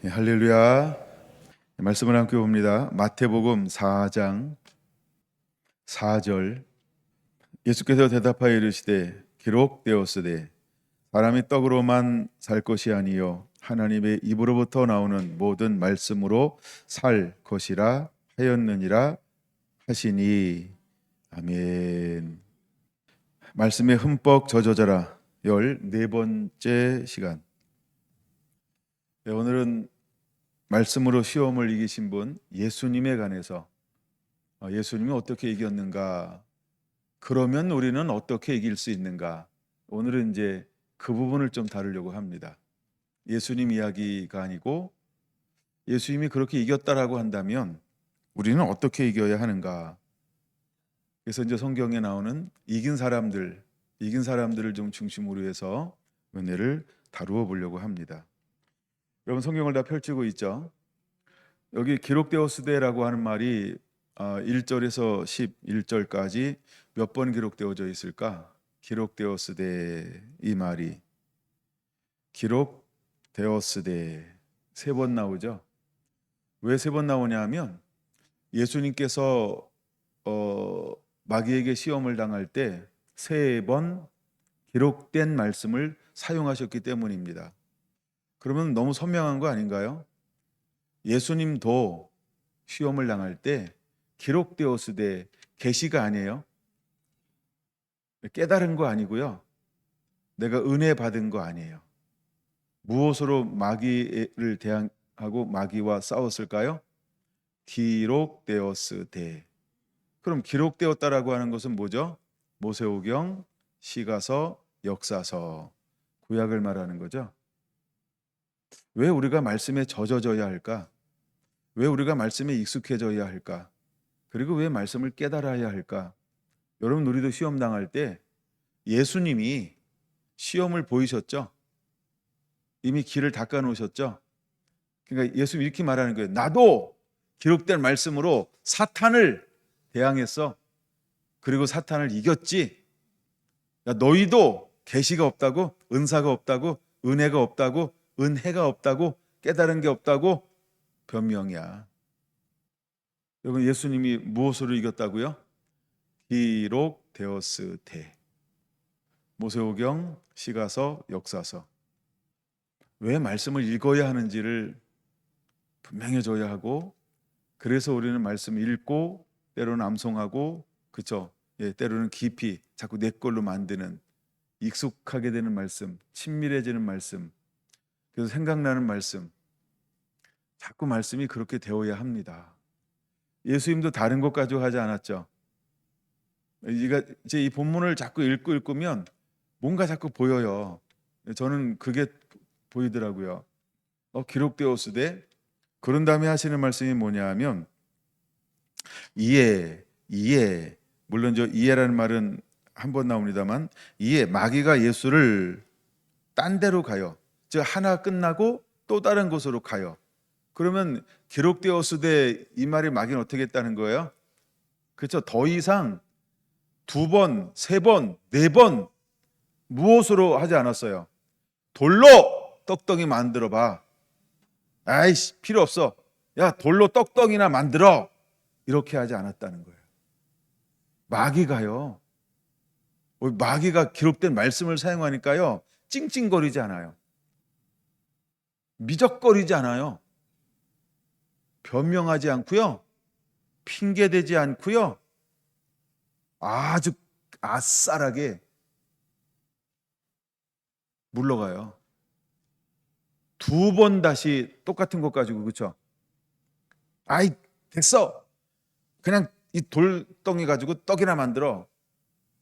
할렐루야. 말씀을 함께 봅니다. 마태복음 4장 4절. 예수께서 대답하여 이르시되 기록되었으되 사람이 떡으로만 살 것이 아니요 하나님의 입으로부터 나오는 모든 말씀으로 살 것이라 하였느니라 하시니. 아멘. 말씀에 흠뻑 젖어져라 14번째 시간. 오늘은 말씀으로 시험을 이기신 분 예수님에 관해서, 예수님이 어떻게 이겼는가, 그러면 우리는 어떻게 이길 수 있는가, 오늘은 이제 그 부분을 좀 다루려고 합니다. 예수님 이야기가 아니고 예수님이 그렇게 이겼다라고 한다면 우리는 어떻게 이겨야 하는가. 그래서 이제 성경에 나오는 이긴 사람들을 좀 중심으로 해서 은혜를 다루어 보려고 합니다. 여러분 성경을 다 펼치고 있죠? 여기 기록되었으되라고 하는 말이 1절에서 11절까지 몇 번 기록되어져 있을까? 기록되었으되, 이 말이 기록되었으되 세 번 나오죠. 왜 세 번 나오냐 하면 예수님께서 마귀에게 시험을 당할 때 세 번 기록된 말씀을 사용하셨기 때문입니다. 그러면 너무 선명한 거 아닌가요? 예수님도 시험을 당할 때 기록되었으되, 계시가 아니에요. 깨달은 거 아니고요. 내가 은혜 받은 거 아니에요. 무엇으로 마귀를 대항하고 마귀와 싸웠을까요? 기록되었으되. 그럼 기록되었다라고 하는 것은 뭐죠? 모세오경, 시가서, 역사서, 구약을 말하는 거죠. 왜 우리가 말씀에 젖어져야 할까? 왜 우리가 말씀에 익숙해져야 할까? 그리고 왜 말씀을 깨달아야 할까? 여러분, 우리도 시험 당할 때 예수님이 시험을 보이셨죠? 이미 길을 닦아 놓으셨죠? 그러니까 예수님이 이렇게 말하는 거예요. 나도 기록된 말씀으로 사탄을 대항했어. 그리고 사탄을 이겼지. 야, 너희도 계시가 없다고? 은사가 없다고? 은혜가 없다고? 은혜가 없다고? 깨달은 게 없다고? 변명이야. 여러분, 예수님이 무엇으로 이겼다고요? 기록되었으되. 모세오경, 시가서, 역사서. 왜 말씀을 읽어야 하는지를 분명해져야 하고, 그래서 우리는 말씀 읽고 때로는 암송하고, 그렇죠? 때로는 깊이 자꾸 내 걸로 만드는, 익숙하게 되는 말씀, 친밀해지는 말씀, 그래서 생각나는 말씀, 자꾸 말씀이 그렇게 되어야 합니다. 예수님도 다른 것 가지고 하지 않았죠. 이제 이 본문을 자꾸 읽으면 뭔가 자꾸 보여요. 저는 그게 보이더라고요. 기록되었으되, 그런 다음에 하시는 말씀이 뭐냐 하면 이에. 물론 저 이에라는 말은 한 번 나옵니다만, 이에 마귀가 예수를 딴 데로 가요. 즉 하나 끝나고 또 다른 곳으로 가요. 그러면 기록되었으되, 이 말이 마귀는 어떻게 했다는 거예요? 그렇죠. 더 이상 두 번, 세 번, 네 번 무엇으로 하지 않았어요? 돌로 떡덩이 만들어 봐. 아이씨, 필요 없어. 야, 돌로 떡덩이나 만들어. 이렇게 하지 않았다는 거예요. 마귀가요. 마귀가 기록된 말씀을 사용하니까요. 찡찡거리지 않아요. 미적거리지 않아요. 변명하지 않고요. 핑계대지 않고요. 아주 아싸라게 물러가요. 두 번 다시 똑같은 것 가지고, 그렇죠? 아이, 됐어. 그냥 이 돌덩이 가지고 떡이나 만들어.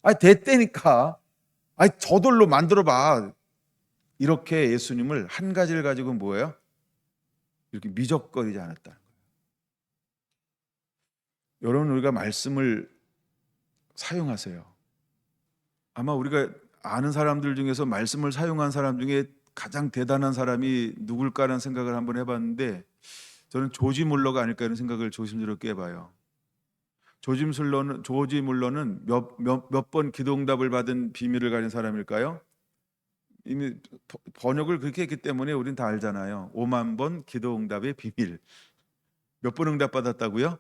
아이, 됐다니까. 아이, 저돌로 만들어 봐. 이렇게 예수님을 한 가지를 가지고 뭐예요? 이렇게 미적거리지 않았다는 거예요. 여러분, 우리가 말씀을 사용하세요. 아마 우리가 아는 사람들 중에서 말씀을 사용한 사람 중에 가장 대단한 사람이 누굴까라는 생각을 한번 해봤는데, 저는 조지 물러가 아닐까 이런 생각을 조심스럽게 해봐요. 조지 물러는 몇 번 기도응답을 받은 비밀을 가진 사람일까요? 이미 번역을 그렇게 했기 때문에 우린 다 알잖아요. 5만 번 기도 응답의 비밀. 몇 번 응답받았다고요?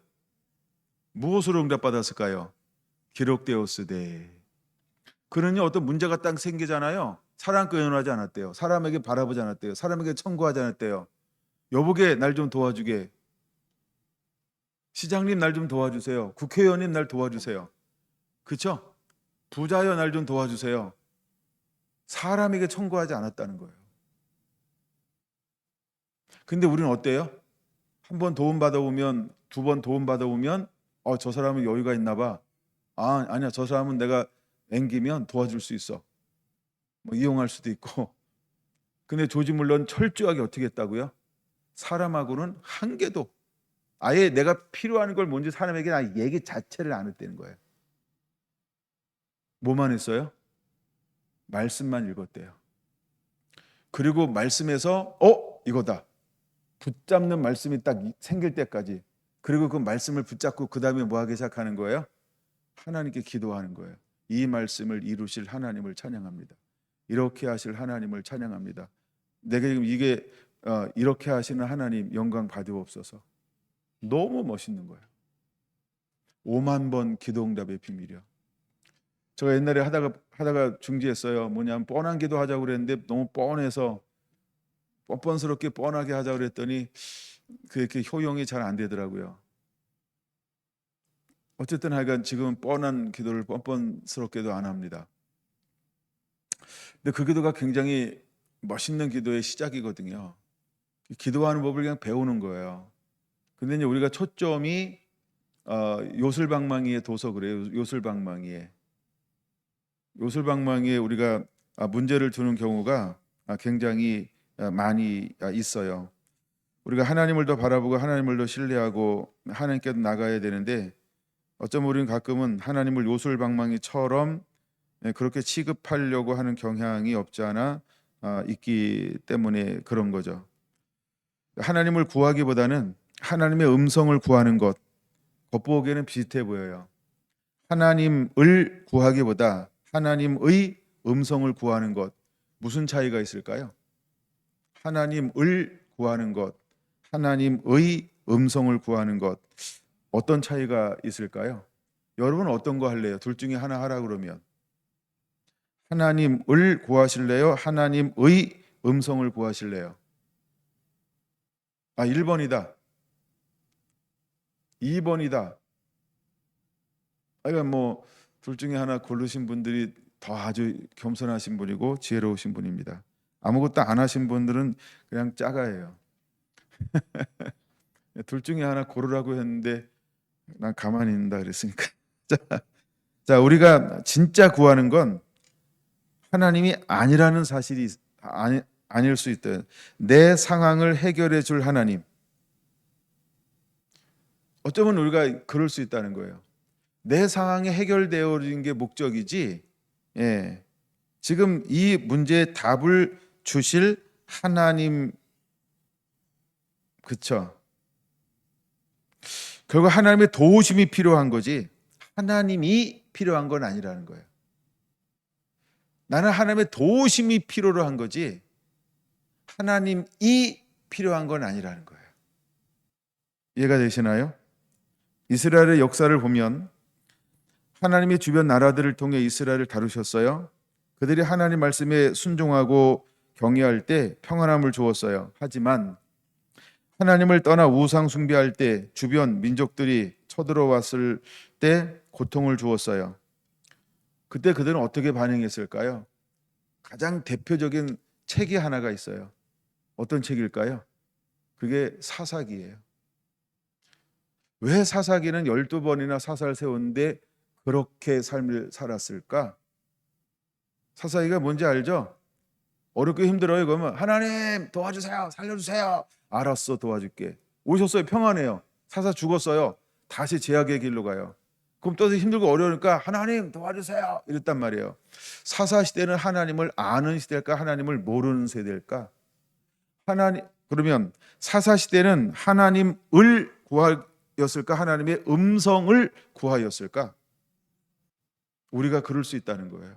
무엇으로 응답받았을까요? 기록되었으되. 그는요, 어떤 문제가 딱 생기잖아요. 사람과 연하지 않았대요. 사람에게 바라보지 않았대요. 사람에게 청구하지 않았대요. 여보게 날 좀 도와주게. 시장님 날 좀 도와주세요. 국회의원님 날 도와주세요. 그렇죠? 부자여 날 좀 도와주세요. 사람에게 청구하지 않았다는 거예요. 근데 우리는 어때요? 한 번 도움 받아오면, 두 번 도움 받아오면 저 사람은 여유가 있나 봐. 아니야, 저 사람은 내가 앵기면 도와줄 수 있어. 뭐 이용할 수도 있고. 근데 조지 물론 철저하게 어떻게 했다고요? 사람하고는 한 개도, 아예 내가 필요한 걸 뭔지 사람에게 얘기 자체를 안 했다는 거예요. 뭐만 했어요? 말씀만 읽었대요. 그리고 말씀에서 이거다, 붙잡는 말씀이 딱 생길 때까지, 그리고 그 말씀을 붙잡고 그 다음에 뭐 하기 시작하는 거예요? 하나님께 기도하는 거예요. 이 말씀을 이루실 하나님을 찬양합니다. 이렇게 하실 하나님을 찬양합니다. 내가 지금 이게 이렇게 하시는 하나님 영광 받으옵소서. 너무 멋있는 거예요. 5만 번 기도응답의 비밀이요. 제가 옛날에 하다가 중지했어요. 뭐냐면 뻔한 기도 하자고 그랬는데 너무 뻔해서 뻔뻔스럽게 뻔하게 하자고 그랬더니 그렇게 효용이 잘 안 되더라고요. 어쨌든 하여간 지금은 뻔한 기도를 뻔뻔스럽게도 안 합니다. 근데 그 기도가 굉장히 멋있는 기도의 시작이거든요. 기도하는 법을 그냥 배우는 거예요. 근데 이제 우리가 초점이 요술방망이에 둬서 그래요. 요술방망이에 우리가 문제를 두는 경우가 굉장히 많이 있어요. 우리가 하나님을 더 바라보고 하나님을 더 신뢰하고 하나님께도 나가야 되는데, 어쩌면 우리는 가끔은 하나님을 요술방망이처럼 그렇게 취급하려고 하는 경향이 없지 않아 있기 때문에 그런 거죠. 하나님을 구하기보다는 하나님의 음성을 구하는 것, 겉보기에는 비슷해 보여요. 하나님을 구하기보다 하나님의 음성을 구하는 것, 무슨 차이가 있을까요? 하나님을 구하는 것, 하나님의 음성을 구하는 것, 어떤 차이가 있을까요? 여러분 어떤 거 할래요? 둘 중에 하나 하라 그러면 하나님을 구하실래요? 하나님의 음성을 구하실래요? 1번이다. 2번이다. 그러니까 뭐 둘 중에 하나 고르신 분들이 더 아주 겸손하신 분이고 지혜로우신 분입니다. 아무것도 안 하신 분들은 그냥 짜가예요. 둘 중에 하나 고르라고 했는데 난 가만히 있는다 그랬으니까. 자, 우리가 진짜 구하는 건 하나님이 아니라는 사실이 아닐 수 있다. 내 상황을 해결해 줄 하나님. 어쩌면 우리가 그럴 수 있다는 거예요. 내 상황이 해결되어진 게 목적이지, 지금 이 문제의 답을 주실 하나님, 그쵸? 결국 하나님의 도우심이 필요한 거지 하나님이 필요한 건 아니라는 거예요. 나는 하나님의 도우심이 필요로 한 거지 하나님이 필요한 건 아니라는 거예요. 이해가 되시나요? 이스라엘의 역사를 보면 하나님이 주변 나라들을 통해 이스라엘을 다루셨어요. 그들이 하나님 말씀에 순종하고 경외할 때 평안함을 주었어요. 하지만 하나님을 떠나 우상 숭배할 때 주변 민족들이 쳐들어왔을 때 고통을 주었어요. 그때 그들은 어떻게 반응했을까요? 가장 대표적인 책이 하나가 있어요. 어떤 책일까요? 그게 사사기예요. 왜 사사기는 12번이나 사사를 세웠는데 그렇게 삶을 살았을까? 사사기가 뭔지 알죠? 어렵게 힘들어요. 그러면 하나님 도와주세요. 살려주세요. 알았어, 도와줄게. 오셨어요. 평안해요. 사사 죽었어요. 다시 제약의 길로 가요. 그럼 또 힘들고 어려우니까 하나님 도와주세요. 이랬단 말이에요. 사사 시대는 하나님을 아는 시대일까? 하나님을 모르는 세대일까? 그러면 사사 시대는 하나님을 구하였을까? 하나님의 음성을 구하였을까? 우리가 그럴 수 있다는 거예요.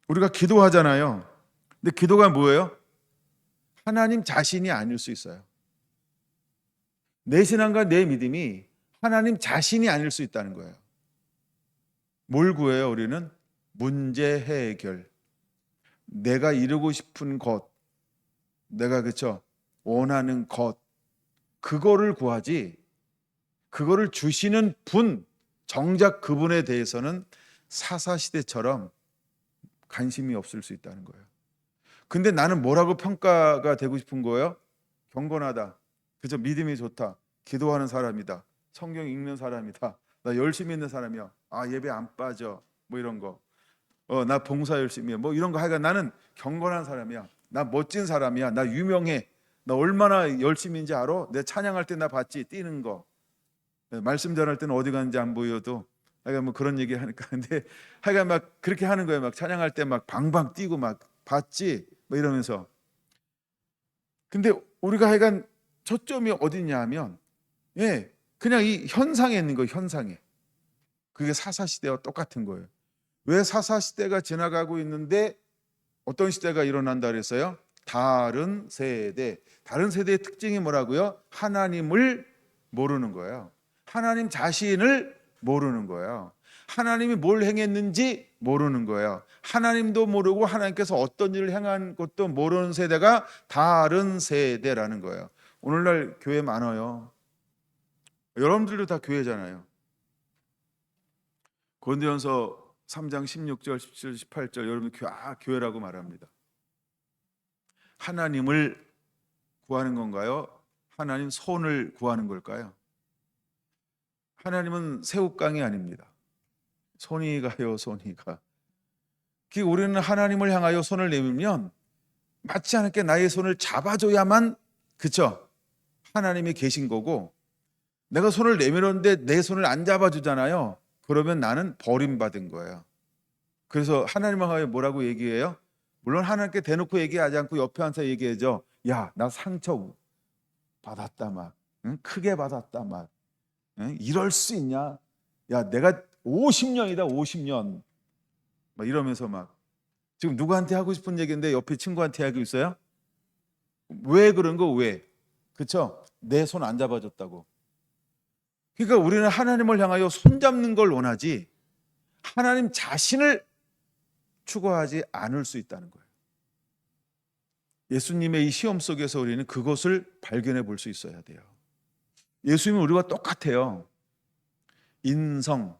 우리가 기도하잖아요. 근데 기도가 뭐예요? 하나님 자신이 아닐 수 있어요. 내 신앙과 내 믿음이 하나님 자신이 아닐 수 있다는 거예요. 뭘 구해요, 우리는? 문제 해결. 내가 이루고 싶은 것, 내가 그쵸? 원하는 것, 그거를 구하지, 그거를 주시는 분, 정작 그분에 대해서는 사사시대처럼 관심이 없을 수 있다는 거예요. 근데 나는 뭐라고 평가가 되고 싶은 거예요? 경건하다. 그죠? 믿음이 좋다. 기도하는 사람이다. 성경 읽는 사람이다. 나 열심히 있는 사람이야. 아, 예배 안 빠져. 뭐 이런 거. 나 봉사 열심히 해. 뭐 이런 거 하여간 나는 경건한 사람이야. 나 멋진 사람이야. 나 유명해. 나 얼마나 열심인지 알아? 내 찬양할 때 나 봤지? 뛰는 거. 말씀 전할 때는 어디 가는지 안 보여도 하여간 뭐 그런 얘기 하니까 근데 하여간 막 그렇게 하는 거예요. 막 찬양할 때 막 방방 뛰고 막 봤지? 뭐 이러면서. 근데 우리가 하여간 초점이 어디냐 하면 그냥 이 현상에 있는 거예요. 현상에. 그게 사사시대와 똑같은 거예요. 왜 사사시대가 지나가고 있는데 어떤 시대가 일어난다 그랬어요? 다른 세대. 다른 세대의 특징이 뭐라고요? 하나님을 모르는 거예요. 하나님 자신을 모르는 거예요. 하나님이 뭘 행했는지 모르는 거예요. 하나님도 모르고 하나님께서 어떤 일을 행한 것도 모르는 세대가 다른 세대라는 거예요. 오늘날 교회 많아요. 여러분들도 다 교회잖아요. 고린도전서 3장 16절, 17절, 18절 여러분 교회라고 말합니다. 하나님을 구하는 건가요? 하나님 손을 구하는 걸까요? 하나님은 새우깡이 아닙니다. 손이 가요, 손이 가. 우리는 하나님을 향하여 손을 내밀면 맞지 않게 나의 손을 잡아줘야만 그쵸? 하나님이 계신 거고 내가 손을 내밀었는데 내 손을 안 잡아주잖아요. 그러면 나는 버림받은 거예요. 그래서 하나님을 향하여 뭐라고 얘기해요? 물론 하나님께 대놓고 얘기하지 않고 옆에 앉아서 얘기해죠. 야, 나 상처 받았다 막. 응? 크게 받았다 막. 응? 이럴 수 있냐? 야, 내가 50년이다 50년. 막 이러면서 막 지금 누구한테 하고 싶은 얘기인데 옆에 친구한테 하고 있어요? 왜 그런 거 왜? 그쵸? 내 손 안 잡아줬다고. 그러니까 우리는 하나님을 향하여 손 잡는 걸 원하지 하나님 자신을 추구하지 않을 수 있다는 거예요. 예수님의 이 시험 속에서 우리는 그것을 발견해 볼 수 있어야 돼요. 예수님은 우리와 똑같아요. 인성.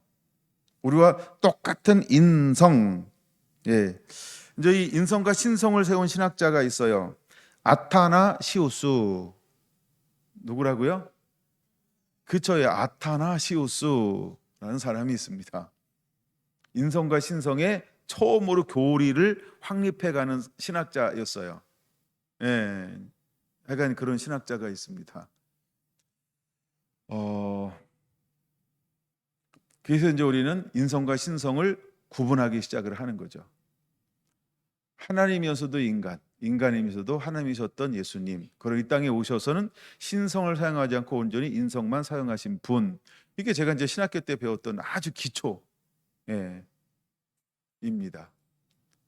우리와 똑같은 인성. 예. 이제 이 인성과 신성을 세운 신학자가 있어요. 아타나시우스. 누구라고요? 그쵸, 아타나시우스라는 사람이 있습니다. 인성과 신성의 처음으로 교리를 확립해가는 신학자였어요. 예, 약간 그런 신학자가 있습니다. 그래서 이제 우리는 인성과 신성을 구분하기 시작을 하는 거죠. 하나님이면서도 인간, 인간이면서도 하나님이셨던 예수님, 그리고 이 땅에 오셔서는 신성을 사용하지 않고 온전히 인성만 사용하신 분. 이게 제가 이제 신학교 때 배웠던 아주 기초입니다.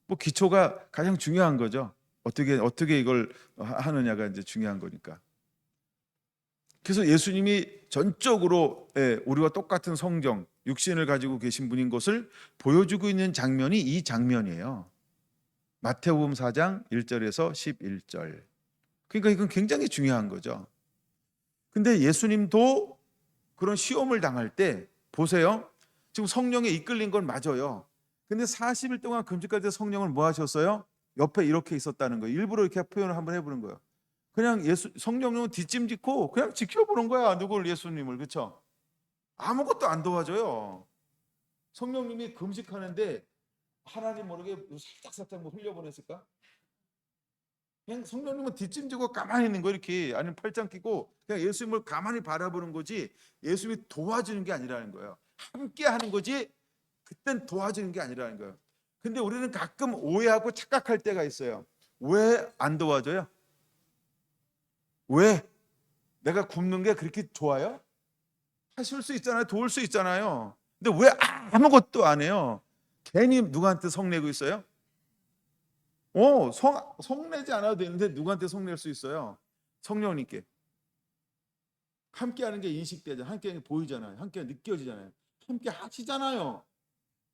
뭐 기초가 가장 중요한 거죠. 어떻게 이걸 하느냐가 이제 중요한 거니까. 그래서 예수님이 전적으로 우리와 똑같은 성정, 육신을 가지고 계신 분인 것을 보여주고 있는 장면이 이 장면이에요. 마태복음 4장 1절에서 11절. 그러니까 이건 굉장히 중요한 거죠. 근데 예수님도 그런 시험을 당할 때 보세요. 지금 성령에 이끌린 건 맞아요. 근데 40일 동안 금식할 때 성령을 뭐 하셨어요? 옆에 이렇게 있었다는 거예요. 일부러 이렇게 표현을 한번 해보는 거예요. 그냥 성령님은 뒷짐짓고 그냥 지켜보는 거야. 누구를? 예수님을. 그렇죠? 아무것도 안 도와줘요. 성령님이 금식하는데 하나님 모르게 살짝 뭐 흘려보냈을까? 그냥 성령님은 뒷짐지고 가만히 있는 거 이렇게 아니면 팔짱 끼고 그냥 예수님을 가만히 바라보는 거지 예수님이 도와주는 게 아니라는 거예요. 함께 하는 거지 그땐 도와주는 게 아니라는 거예요. 근데 우리는 가끔 오해하고 착각할 때가 있어요. 왜 안 도와줘요? 왜? 내가 굶는 게 그렇게 좋아요? 하실 수 있잖아요. 도울 수 있잖아요. 근데 왜 아무것도 안 해요? 괜히 누구한테 성내고 있어요? 성내지 않아도 되는데 누구한테 성낼 수 있어요? 성령님께. 함께하는 게 인식되잖아요. 함께하는 게 보이잖아요. 함께 느껴지잖아요. 함께 하시잖아요.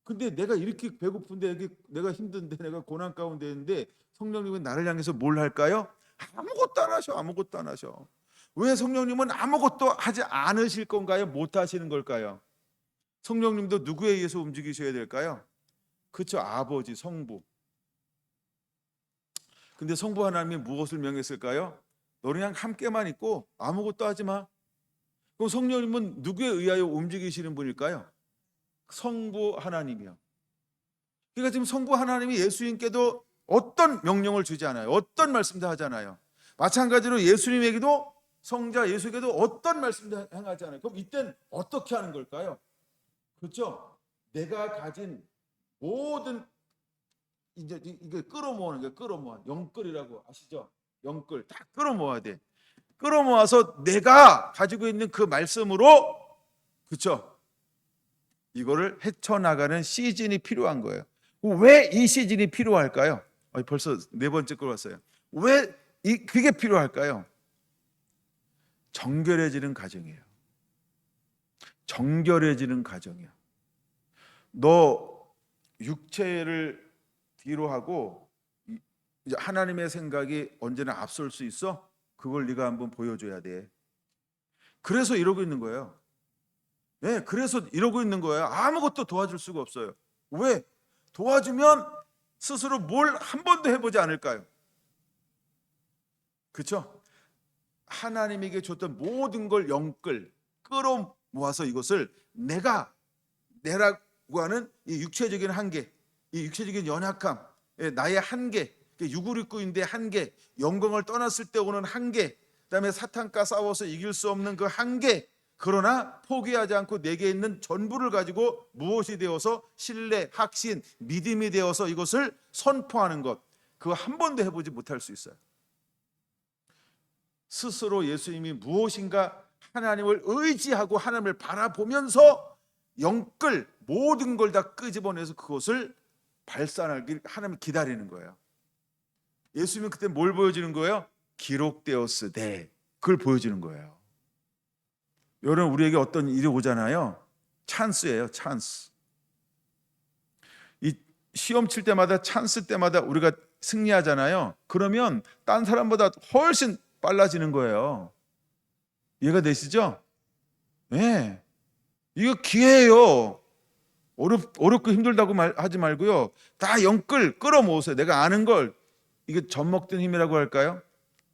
근데 내가 이렇게 배고픈데, 내가 힘든데, 내가 고난 가운데 있는데 성령님은 나를 향해서 뭘 할까요? 아무것도 안 하셔. 아무것도 안 하셔. 왜 성령님은 아무것도 하지 않으실 건가요? 못 하시는 걸까요? 성령님도 누구에 의해서 움직이셔야 될까요? 그렇죠. 아버지, 성부. 근데 성부 하나님이 무엇을 명했을까요? 너는 그냥 함께만 있고 아무것도 하지 마. 그럼 성령님은 누구에 의하여 움직이시는 분일까요? 성부 하나님이요. 그러니까 지금 성부 하나님이 예수님께도 어떤 명령을 주지 않아요. 어떤 말씀도 하지 않아요. 마찬가지로 예수님에게도, 성자 예수에게도 어떤 말씀도 행하지 않아요. 그럼 이땐 어떻게 하는 걸까요? 그렇죠? 내가 가진 모든, 이제 이게 끌어모으는 게, 끌어모아, 영끌이라고 아시죠? 영끌 다 끌어모아야 돼. 끌어모아서 내가 가지고 있는 그 말씀으로, 그렇죠? 이거를 헤쳐나가는 시즌이 필요한 거예요. 왜 이 시즌이 필요할까요? 벌써 네 번째 걸 왔어요. 왜 그게 필요할까요? 정결해지는 과정이에요. 정결해지는 과정이야. 너 육체를 뒤로 하고 이제 하나님의 생각이 언제나 앞설 수 있어? 그걸 네가 한번 보여줘야 돼. 그래서 이러고 있는 거예요. 네, 그래서 이러고 있는 거예요. 아무것도 도와줄 수가 없어요. 왜? 도와주면 스스로 뭘 한 번도 해보지 않을까요? 그렇죠? 하나님에게 줬던 모든 걸 영끌 끌어모아서 이것을 내라고 하는 이 육체적인 한계, 이 육체적인 연약함, 나의 한계, 육을 입고 있는데 한계, 영광을 떠났을 때 오는 한계, 그다음에 사탄과 싸워서 이길 수 없는 그 한계, 그러나 포기하지 않고 내게 있는 전부를 가지고 무엇이 되어서 신뢰, 확신, 믿음이 되어서 이것을 선포하는 것, 그거 한 번도 해보지 못할 수 있어요. 스스로 예수님이 무엇인가 하나님을 의지하고 하나님을 바라보면서 영끌 모든 걸 다 끄집어내서 그것을 발산하길 하나님을 기다리는 거예요. 예수님은 그때 뭘 보여주는 거예요? 기록되었으되, 그걸 보여주는 거예요. 여러분, 우리에게 어떤 일이 오잖아요. 찬스예요. 찬스. 이 시험 칠 때마다, 찬스 때마다 우리가 승리하잖아요. 그러면 딴 사람보다 훨씬 빨라지는 거예요. 이해가 되시죠? 네. 이거 기회예요. 어렵고 힘들다고 하지 말고요. 다 영끌 끌어모으세요. 내가 아는 걸. 이게 젖먹던 힘이라고 할까요?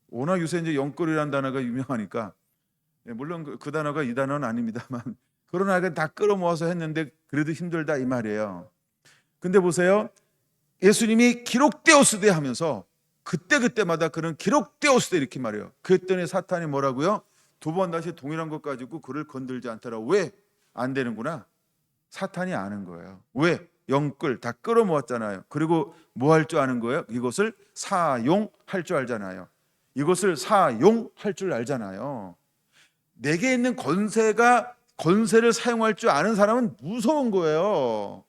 워낙 요새 이제 영끌이라는 단어가 유명하니까. 물론 그 단어가 이 단어는 아닙니다만, 그러나 다 끌어모아서 했는데 그래도 힘들다 이 말이에요. 근데 보세요. 예수님이 기록되었으되 하면서 그때마다 그런 기록되었으되 이렇게 말해요. 그랬더니 사탄이 뭐라고요? 두 번 다시 동일한 것 가지고 그를 건들지 않더라. 왜? 안 되는구나. 사탄이 아는 거예요. 왜? 영끌 다 끌어모았잖아요. 그리고 뭐 할 줄 아는 거예요? 이것을 사용할 줄 알잖아요. 이것을 사용할 줄 알잖아요. 내게 있는 권세를 사용할 줄 아는 사람은 무서운 거예요.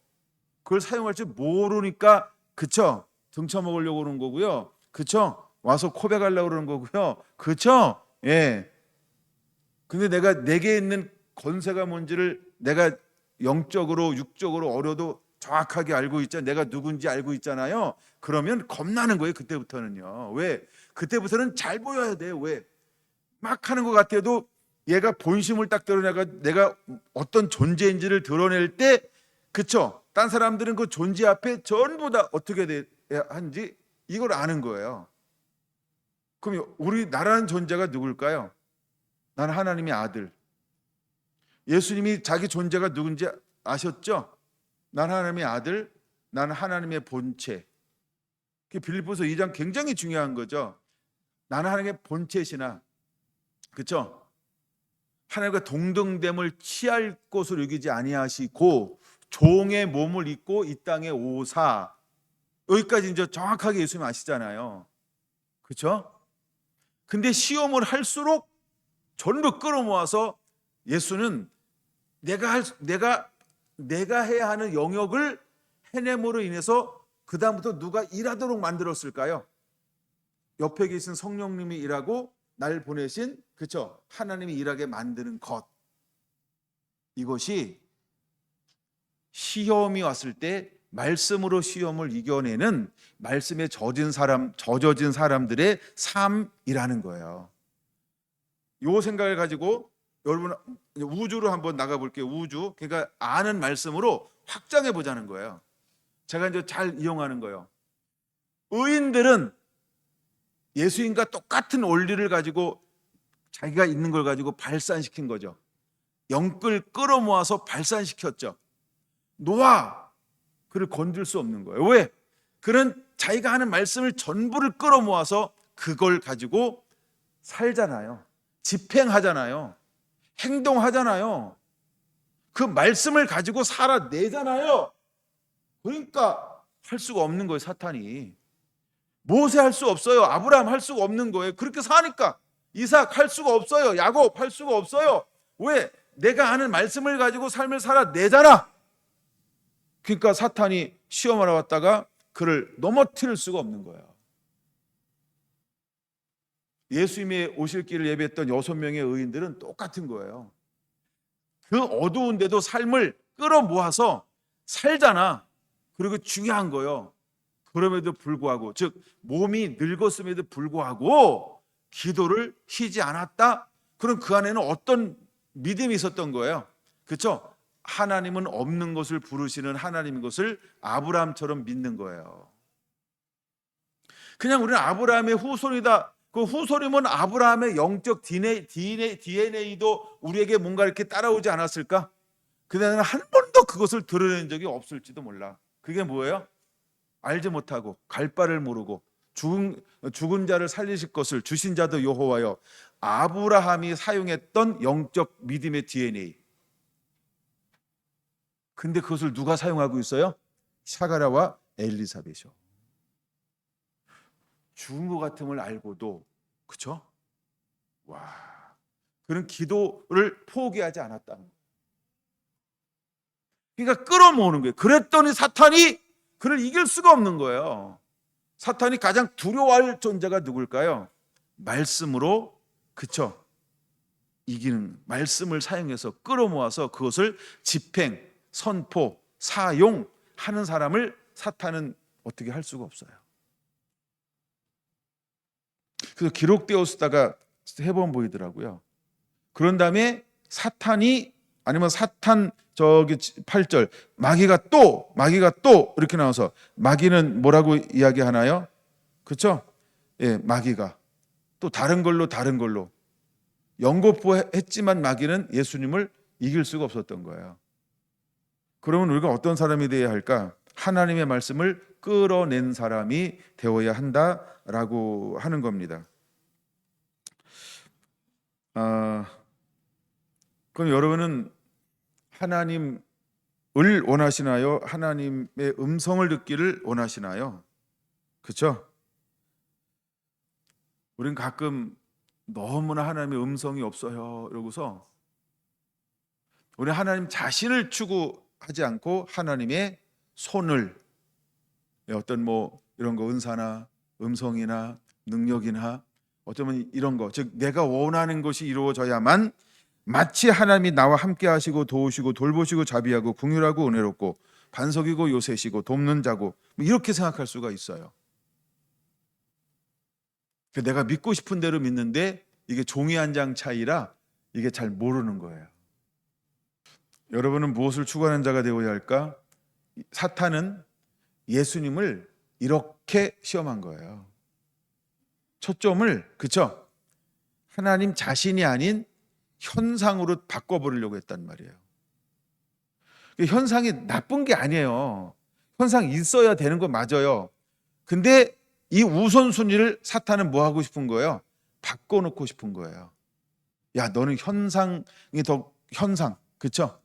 그걸 사용할 줄 모르니까, 그쵸? 등쳐먹으려고 그러는 거고요. 그쵸? 와서 코백하려고 그러는 거고요. 그쵸? 예. 근데 내게 있는 권세가 뭔지를 내가 영적으로 육적으로 어려도 정확하게 알고 있잖아요. 내가 누군지 알고 있잖아요. 그러면 겁나는 거예요. 그때부터는요. 왜? 그때부터는 잘 보여야 돼요. 왜? 막 하는 것 같아도 얘가 본심을 딱 드러내가 내가 어떤 존재인지를 드러낼 때, 그쵸? 딴 사람들은 그 존재 앞에 전부 다 어떻게 돼야 하는지 이걸 아는 거예요. 그럼 우리 나라는 존재가 누굴까요? 나는 하나님의 아들. 예수님이 자기 존재가 누군지 아셨죠? 난 하나님의 아들, 나는 하나님의 본체. 빌립보서 2장 굉장히 중요한 거죠. 나는 하나님의 본체시나, 그렇죠? 하나님과 동등됨을 취할 것으로 여기지 아니하시고 종의 몸을 입고 이 땅에 오사. 여기까지 이제 정확하게 예수님 아시잖아요. 그렇죠? 근데 시험을 할수록 전부 끌어모아서 예수는 내가 해야 하는 영역을 해냄으로 인해서 그 다음부터 누가 일하도록 만들었을까요? 옆에 계신 성령님이 일하고 날 보내신, 그쵸? 하나님이 일하게 만드는 것. 이것이 시험이 왔을 때 말씀으로 시험을 이겨내는 말씀에 젖어진 사람들의 삶이라는 거예요. 이 생각을 가지고 여러분 우주로 한번 나가볼게요. 우주. 그러니까 아는 말씀으로 확장해 보자는 거예요. 제가 이제 잘 이용하는 거예요. 의인들은 예수님과 똑같은 원리를 가지고 자기가 있는 걸 가지고 발산시킨 거죠. 영끌 끌어모아서 발산시켰죠. 노아, 그를 건들 수 없는 거예요. 왜? 그는 자기가 하는 말씀을 전부를 끌어모아서 그걸 가지고 살잖아요. 집행하잖아요. 행동하잖아요. 그 말씀을 가지고 살아내잖아요. 그러니까 할 수가 없는 거예요, 사탄이. 모세 할 수 없어요. 아브라함 할 수가 없는 거예요. 그렇게 사니까. 이삭 할 수가 없어요. 야곱 할 수가 없어요. 왜? 내가 하는 말씀을 가지고 삶을 살아내잖아. 그러니까 사탄이 시험하러 왔다가 그를 넘어뜨릴 수가 없는 거예요. 예수님이 오실 길을 예비했던 6명의 의인들은 똑같은 거예요. 그 어두운데도 삶을 끌어모아서 살잖아. 그리고 중요한 거예요. 그럼에도 불구하고, 즉 몸이 늙었음에도 불구하고 기도를 쉬지 않았다. 그럼 그 안에는 어떤 믿음이 있었던 거예요? 그렇죠? 하나님은 없는 것을 부르시는 하나님인 것을 아브라함처럼 믿는 거예요. 그냥 우리는 아브라함의 후손이다. 그 후손이면 아브라함의 영적 DNA도 우리에게 뭔가 이렇게 따라오지 않았을까? 그대는 한 번도 그것을 드러낸 적이 없을지도 몰라. 그게 뭐예요? 알지 못하고 갈 바를 모르고 죽은 자를 살리실 것을 주신 자도 여호와여. 아브라함이 사용했던 영적 믿음의 DNA. 근데 그것을 누가 사용하고 있어요? 샤가라와 엘리사벳이요. 죽은 것 같음을 알고도, 그렇죠? 와, 그런 기도를 포기하지 않았다는 거예요. 그러니까 끌어모으는 거예요. 그랬더니 사탄이 그를 이길 수가 없는 거예요. 사탄이 가장 두려워할 존재가 누굴까요? 말씀으로, 그렇죠? 이기는 말씀을 사용해서 끌어모아서 그것을 집행, 선포, 사용하는 사람을 사탄은 어떻게 할 수가 없어요. 그래서 기록되었다가 3번 보이더라고요. 그런 다음에 사탄이, 아니면 사탄 8절 마귀가 또 이렇게 나와서, 마귀는 뭐라고 이야기하나요? 그렇죠? 예, 마귀가 또 다른 걸로 연거푸했지만 마귀는 예수님을 이길 수가 없었던 거예요. 그러면 우리가 어떤 사람이 되어야 할까? 하나님의 말씀을 끌어낸 사람이 되어야 한다라고 하는 겁니다. 그럼 여러분은 하나님을 원하시나요? 하나님의 음성을 듣기를 원하시나요? 그렇죠? 우리는 가끔 너무나 하나님의 음성이 없어요 이러고서 우리 하나님 자신을 추구하지 않고 하나님의 손을, 어떤 이런 거, 은사나 음성이나 능력이나 어쩌면 이런 거, 즉 내가 원하는 것이 이루어져야만 마치 하나님이 나와 함께 하시고 도우시고 돌보시고 자비하고 긍휼하고 은혜롭고 반석이고 요새시고 돕는 자고, 이렇게 생각할 수가 있어요. 내가 믿고 싶은 대로 믿는데 이게 종이 한 장 차이라 이게 잘 모르는 거예요. 여러분은 무엇을 추구하는 자가 되어야 할까? 사탄은 예수님을 이렇게 시험한 거예요. 초점을, 그쵸? 하나님 자신이 아닌 현상으로 바꿔버리려고 했단 말이에요. 현상이 나쁜 게 아니에요. 현상이 있어야 되는 거 맞아요. 근데 이 우선순위를 사탄은 뭐 하고 싶은 거예요? 바꿔놓고 싶은 거예요. 야, 너는 현상이 더 현상, 그쵸?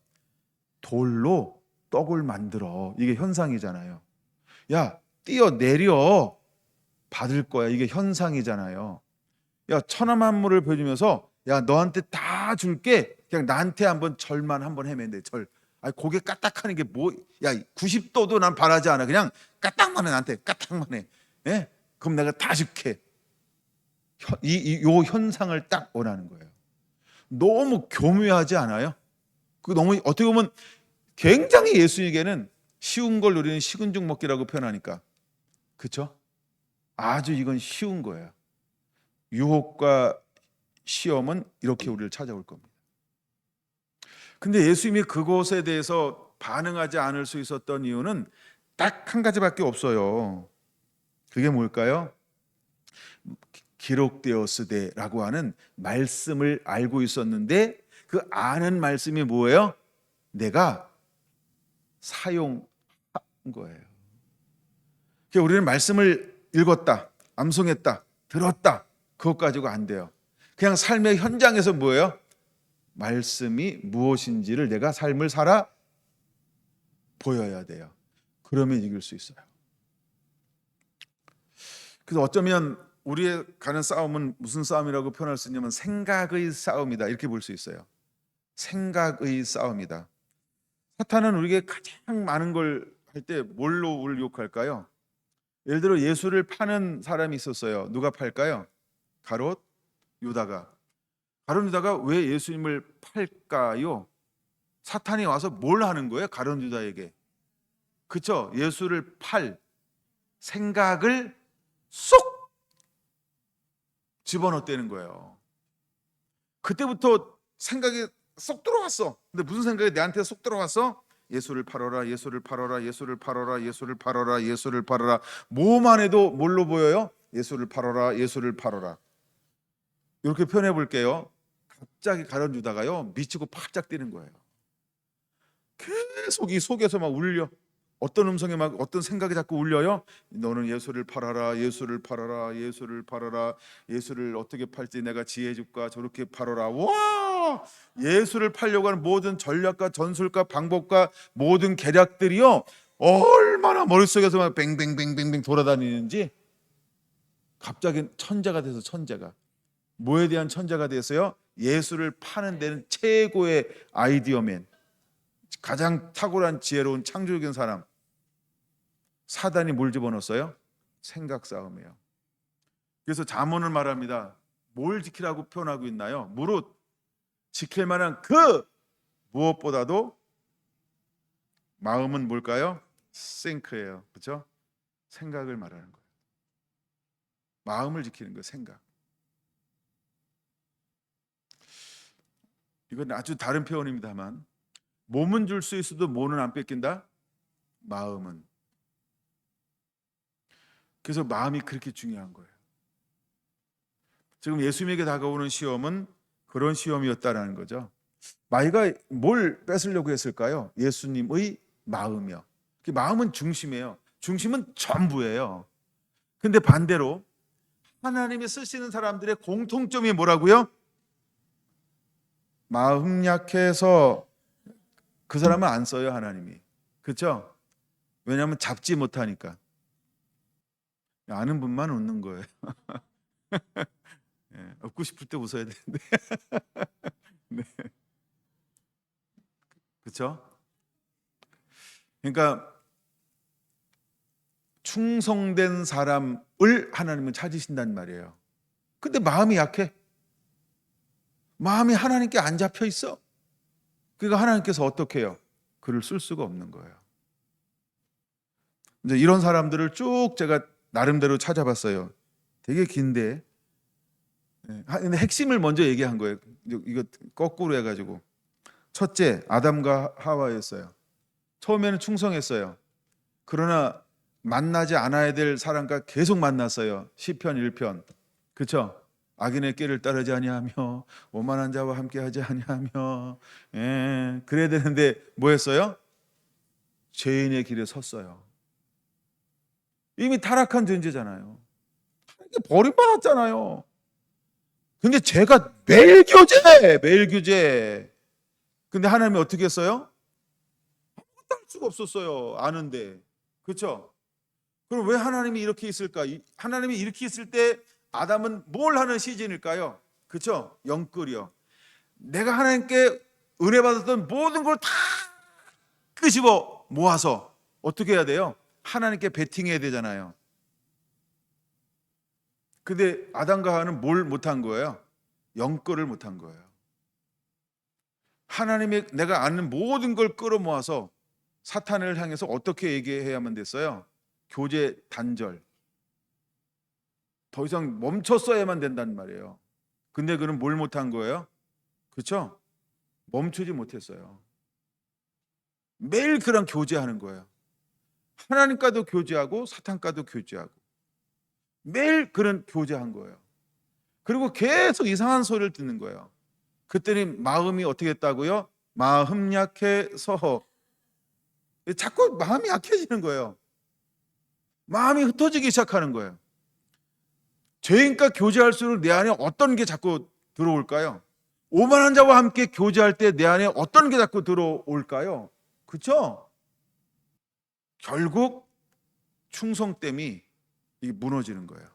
돌로 떡을 만들어. 이게 현상이잖아요. 야, 뛰어내려. 받을 거야. 이게 현상이잖아요. 야, 천하만물을 보여주면서 야, 너한테 다 줄게. 그냥 나한테 한번 절만 한번 해면 돼. 절. 아, 고개 까딱하는 게 뭐? 야, 90도도 난 바라지 않아. 그냥 까딱만 해, 나한테 까딱만 해. 예? 그럼 내가 다 줄게. 요 현상을 딱 원하는 거예요. 너무 교묘하지 않아요? 그 너무 어떻게 보면 굉장히 예수에게는 쉬운 걸 우리는 식은 죽 먹기라고 표현하니까, 그렇죠? 아주 이건 쉬운 거예요. 유혹과 시험은 이렇게 우리를 찾아올 겁니다. 근데 예수님이 그것에 대해서 반응하지 않을 수 있었던 이유는 딱 한 가지밖에 없어요. 그게 뭘까요? 기록되었으되라고 하는 말씀을 알고 있었는데, 그 아는 말씀이 뭐예요? 내가 사용한 거예요. 그러니까 우리는 말씀을 읽었다, 암송했다, 들었다, 그것 가지고 안 돼요. 그냥 삶의 현장에서 뭐예요? 말씀이 무엇인지를 내가 삶을 살아 보여야 돼요. 그러면 이길 수 있어요. 그래서 어쩌면 우리의 가는 싸움은 무슨 싸움이라고 표현할 수 있냐면 생각의 싸움이다, 이렇게 볼 수 있어요. 생각의 싸움이다. 사탄은 우리에게 가장 많은 걸 할 때 뭘로 우리를 유혹할까요? 예를 들어 예수를 파는 사람이 있었어요. 누가 팔까요? 가롯 유다가. 가롯 유다가 왜 예수님을 팔까요? 사탄이 와서 뭘 하는 거예요? 가롯 유다에게. 그렇죠? 예수를 팔 생각을 쏙 집어넣었다는 거예요. 그때부터 생각이 쏙 들어왔어. 근데 무슨 생각이 내한테 쏙 들어왔어? 예수를 팔아라, 예수를 팔아라, 예수를 팔아라, 예수를 팔아라, 예수를 팔아라. 뭐만 해도 뭘로 보여요? 예수를 팔아라, 예수를 팔아라. 이렇게 표현해 볼게요. 갑자기 가룟 유다가요, 미치고 팔짝 뛰는 거예요. 계속 이 속에서 막 울려. 어떤 음성이 막 어떤 생각이 자꾸 울려요. 너는 예수를 팔아라, 예수를 팔아라, 예수를 팔아라. 예수를 어떻게 팔지 내가 지혜 줄까? 저렇게 팔아라. 와! 예수를 팔려고 하는 모든 전략과 전술과 방법과 모든 계략들이요, 얼마나 머릿속에서 막 뱅뱅뱅뱅뱅 돌아다니는지. 갑자기 천재가 돼서, 천재가 뭐에 대한 천재가 됐어요? 예수를 파는 데는 최고의 아이디어맨, 가장 탁월한 지혜로운 창조적인 사람. 사단이 뭘 집어넣었어요? 생각 싸움이에요. 그래서 잠언을 말합니다. 뭘 지키라고 표현하고 있나요? 무릇 지킬 만한 그 무엇보다도 마음은 뭘까요? 싱크예요. 그렇죠? 생각을 말하는 거예요. 마음을 지키는 거예요. 생각. 이건 아주 다른 표현입니다만, 몸은 줄 수 있어도 몸은 안 뺏긴다. 마음은. 그래서 마음이 그렇게 중요한 거예요. 지금 예수님에게 다가오는 시험은 그런 시험이었다라는 거죠. 마귀가 뭘 뺏으려고 했을까요? 예수님의 마음이요. 마음은 중심이에요. 중심은 전부예요. 근데 반대로 하나님이 쓰시는 사람들의 공통점이 뭐라고요? 마음 약해서 그 사람은 안 써요, 하나님이. 그렇죠? 왜냐하면 잡지 못하니까. 아는 분만 웃는 거예요. 네, 웃고 싶을 때 웃어야 되는데. 네. 그렇죠? 그러니까 충성된 사람을 하나님은 찾으신단 말이에요. 근데 마음이 약해. 마음이 하나님께 안 잡혀 있어. 그러니까 하나님께서 어떻게 해요? 그를 쓸 수가 없는 거예요. 이제 이런 사람들을 쭉 제가 나름대로 찾아봤어요. 되게 긴데, 근데 핵심을 먼저 얘기한 거예요. 이거 거꾸로 해가지고. 첫째, 아담과 하와였어요. 처음에는 충성했어요. 그러나 만나지 않아야 될 사람과 계속 만났어요. 시편 1편. 그렇죠? 악인의 길을 따르지 아니하며 오만한 자와 함께하지 아니하며, 그래야 되는데 뭐 했어요? 죄인의 길에 섰어요. 이미 타락한 존재잖아요. 버림받았잖아요. 근데 죄가 매일 교제, 매일 교제. 근데 하나님이 어떻게 했어요? 아무것도 할 수가 없었어요. 아는데. 그렇죠? 그럼 왜 하나님이 이렇게 있을까? 하나님이 이렇게 있을 때 아담은 뭘 하는 시즌일까요? 그렇죠? 영끌이요. 내가 하나님께 은혜 받았던 모든 걸 다 끄집어 모아서 어떻게 해야 돼요? 하나님께 베팅해야 되잖아요. 근데 아담과 하와는 뭘 못한 거예요? 영끌을 못한 거예요. 하나님이 내가 아는 모든 걸 끌어모아서 사탄을 향해서 어떻게 얘기해야만 됐어요? 교제 단절. 더 이상 멈췄어야만 된다는 말이에요. 근데 그는 뭘 못한 거예요? 그렇죠? 멈추지 못했어요. 매일 그랑 교제하는 거예요. 하나님과도 교제하고 사탄과도 교제하고 매일 그는 교제한 거예요. 그리고 계속 이상한 소리를 듣는 거예요. 그때는 마음이 어떻게 했다고요? 마음 약해서. 자꾸 마음이 약해지는 거예요. 마음이 흩어지기 시작하는 거예요. 죄인과 교제할수록 내 안에 어떤 게 자꾸 들어올까요? 오만한 자와 함께 교제할 때 내 안에 어떤 게 자꾸 들어올까요? 그렇죠? 결국 충성됨이 무너지는 거예요.